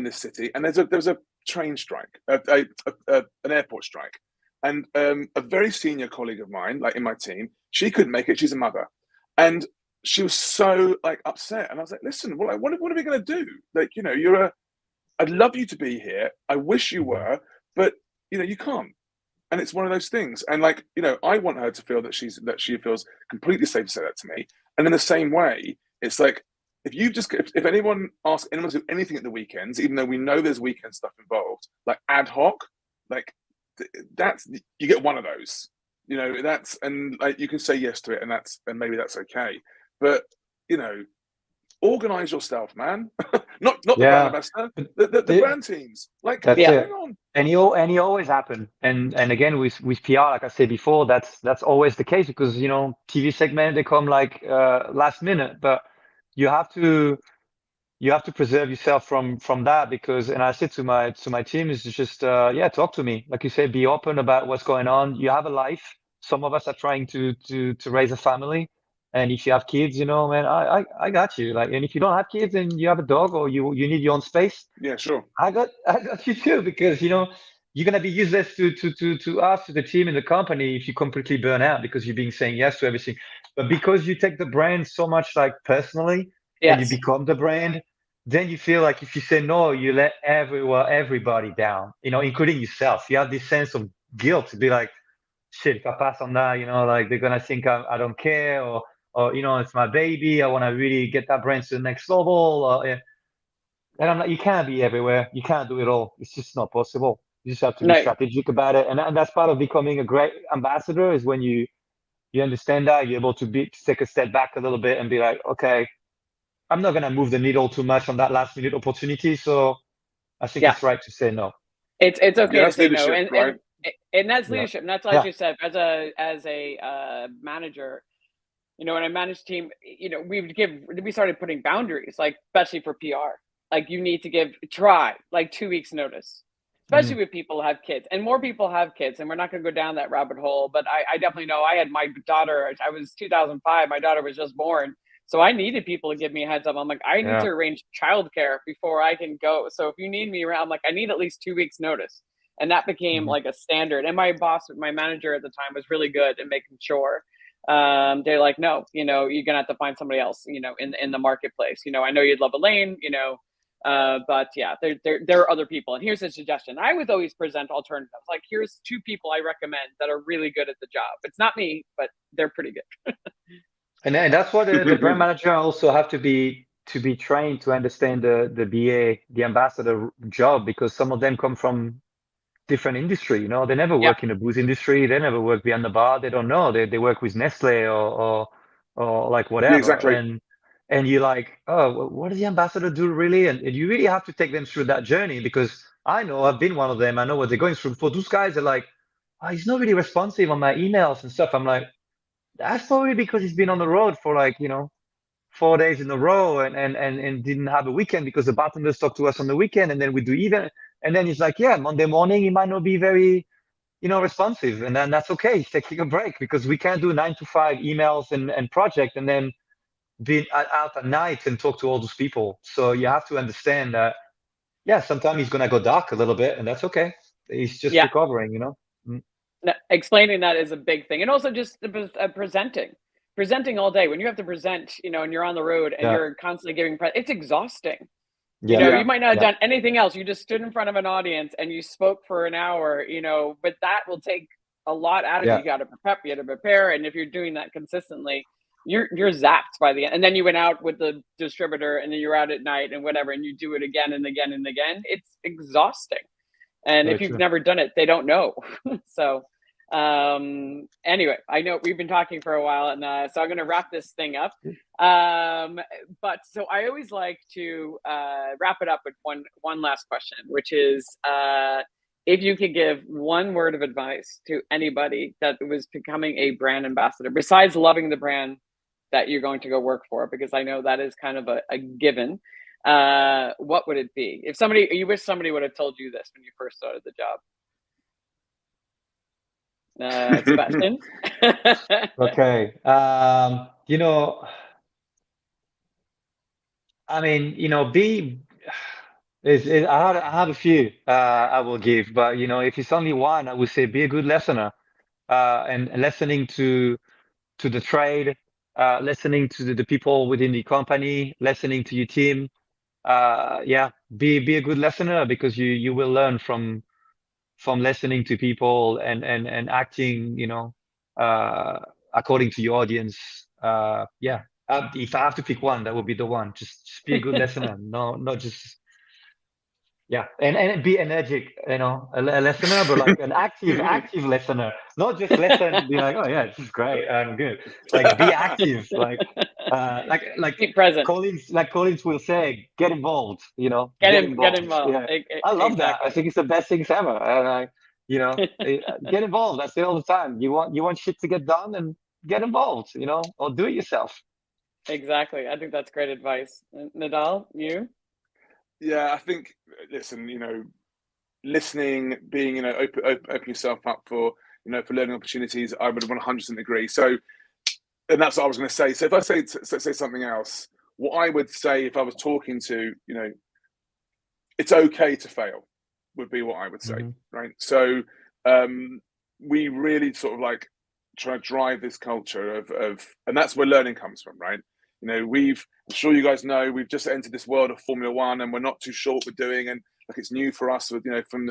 this city, and there was a train strike, an airport strike. And a very senior colleague of mine, like in my team, she couldn't make it. She's a mother, and she was so like upset. And I was like, "Listen, what are we going to do? Like, I'd love you to be here. I wish you were, but you can't." And it's one of those things. And like, I want her to feel that she feels completely safe to say that to me. And in the same way, it's like if anyone asks anyone to do anything at the weekends, even though we know there's weekend stuff involved, like ad hoc, like. That's you get one of those, that's and like you can say yes to it, and maybe that's okay, but organize yourself, man. not the brand ambassador, the brand teams, like that's hang on. And you always happen, and again with PR, like I said before, that's always the case, because TV segment, they come like last minute, but you have to preserve yourself from that, because, and I said to my team, is just talk to me, like you said, be open about what's going on. You have a life. Some of us are trying to raise a family, and if you have kids, man, I got you. Like, and if you don't have kids and you have a dog, or you need your own space, yeah, sure, I got you too, because you're gonna be useless to us, to the team and the company, if you completely burn out because you're saying yes to everything. But because you take the brand so much like personally, and you become the brand, then you feel like if you say no, you let everybody down, including yourself. You have this sense of guilt to be like, shit, if I pass on that, like they're gonna think I don't care, or it's my baby. I want to really get that brand to the next level. And I'm like, you can't be everywhere. You can't do it all. It's just not possible. You just have to be strategic about it, and that's part of becoming a great ambassador. Is when you understand that you're able to take a step back a little bit and be like, okay, I'm not going to move the needle too much on that last minute opportunity. So I think it's right to say no. It's okay to say no. Right? And that's leadership. And that's like you said, as a manager, when I manage team, we started putting boundaries, like especially for PR. Like you need to try like 2 weeks notice, especially with people who have kids, and more people have kids, and we're not going to go down that rabbit hole. But I definitely know I had my daughter, I was 2005, my daughter was just born. So I needed people to give me a heads up. I'm like, I need to arrange childcare before I can go. So if you need me around, I'm like, I need at least 2 weeks notice. And that became like a standard. And my manager at the time was really good at making sure. They're like, no, you're gonna have to find somebody else, in the marketplace. I know you'd love Elaine, but yeah, there are other people. And here's a suggestion. I would always present alternatives. Like, here's 2 people I recommend that are really good at the job. It's not me, but they're pretty good. And that's what the brand manager also have to be trained to understand the BA, the ambassador job, because some of them come from different industry. They never work in the booze industry. They never work behind the bar. They don't know. They work with Nestle or like whatever. Yeah, exactly. And you're like, oh, what does the ambassador do really? And you really have to take them through that journey, because I know I've been one of them. I know what they're going through. For those guys, they're like, oh, he's not really responsive on my emails and stuff. I'm like, that's probably because he's been on the road for 4 days in a row and didn't have a weekend, because the bartenders talk to us on the weekend, and then we do even. And then he's like, yeah, Monday morning he might not be very, responsive, and then that's okay. He's taking a break, because we can't do 9 to 5 emails and project and then be out at night and talk to all those people. So you have to understand that, sometimes he's gonna go dark a little bit, and that's okay. He's just recovering, Explaining that is a big thing. And also just presenting all day. When you have to present, and you're on the road and you're constantly giving it's exhausting. You might not have done anything else. You just stood in front of an audience and you spoke for an hour, but that will take a lot out of you. You got to prepare. And if you're doing that consistently, you're zapped by the end. And then you went out with the distributor, and then you're out at night and whatever, and you do it again and again and again. It's exhausting. And if you've never done it, they don't know. So Anyway, I know we've been talking for a while, and so I'm going to wrap this thing up. But so I always like to wrap it up with one last question, which is if you could give one word of advice to anybody that was becoming a brand ambassador, besides loving the brand that you're going to go work for, because I know that is kind of a given, what would it be? If you wish somebody would have told you this when you first started the job. Sebastien? Okay. I mean, I have a few I will give, but if it's only one, I would say be a good listener, and listening to the trade, listening to the people within the company, listening to your team. Be a good listener, because you will learn from listening to people and acting, according to your audience. If I have to pick one, that would be the one. Just be a good listener. No, not just and be energetic. A listener, but like an active listener, not just listen. Be like, oh yeah, this is great, I'm good. Like be active, like Be present. Collins will say, get involved. Get involved. Yeah. I love that. I think it's the best things ever. And get involved. I say all the time. You want shit to get done, and get involved. Or do it yourself. Exactly. I think that's great advice. Nidal, you? Yeah, I think, listen, listening, being, open yourself up for, for learning opportunities, I would 100% agree. So, and that's what I was going to say. So if I say something else, what I would say if I was talking to, it's okay to fail, would be what I would say, right? So we really sort of like try to drive this culture of, and that's where learning comes from, right? I'm sure you guys know, we've just entered this world of Formula One, and we're not too sure what we're doing, and like it's new for us with,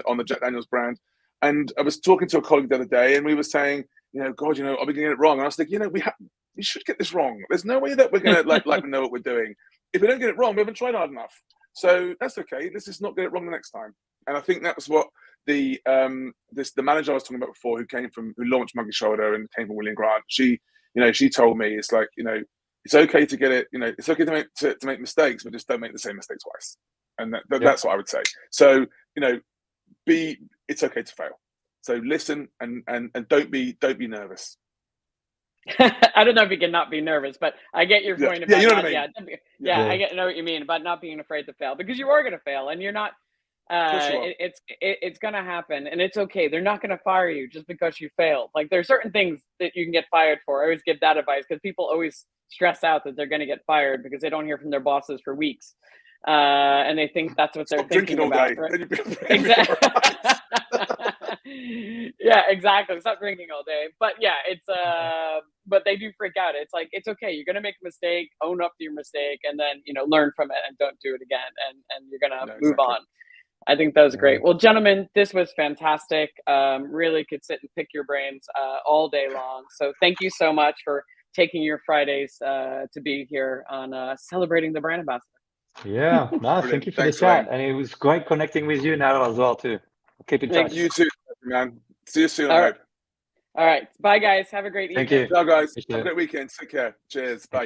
on the Jack Daniels brand. And I was talking to a colleague the other day, and we were saying, God, are we getting it wrong? And I was thinking, we should get this wrong. There's no way that we're going to like know what we're doing. If we don't get it wrong, we haven't tried hard enough. So that's okay. Let's just not get it wrong the next time. And I think that was what the manager I was talking about before, who launched Monkey Shoulder and came from William Grant. She told me, it's like, it's okay to get it. It's okay to make mistakes, but just don't make the same mistake twice. And that's what I would say. So it's okay to fail. So listen and don't be nervous. I don't know if you can not be nervous, but I get your point about you know what I mean. I know what you mean about not being afraid to fail, because you are going to fail, and you're not. It's going to happen, and it's okay. They're not going to fire you just because you failed. Like, there's certain things that you can get fired for. I always give that advice, because people always stress out that they're going to get fired because they don't hear from their bosses for weeks, and they think that's what they're thinking about. Right? Exactly. Yeah, exactly. Stop drinking all day. But yeah, it's but they do freak out. It's like, it's okay. You're gonna make a mistake, own up to your mistake, and then learn from it and don't do it again. And you're gonna move on. I think that was great. Well, gentlemen, this was fantastic. Really could sit and pick your brains all day long. So thank you so much for taking your Fridays to be here on Celebrating the Brand Ambassador. Yeah, no, thank you for the chat, and it was great connecting with you now as well too. Keep in touch. You too, man. See you soon. All right. Bye, guys. Have a great evening. Thank you. Ciao, guys. Have a great weekend. Take care. Cheers. Bye.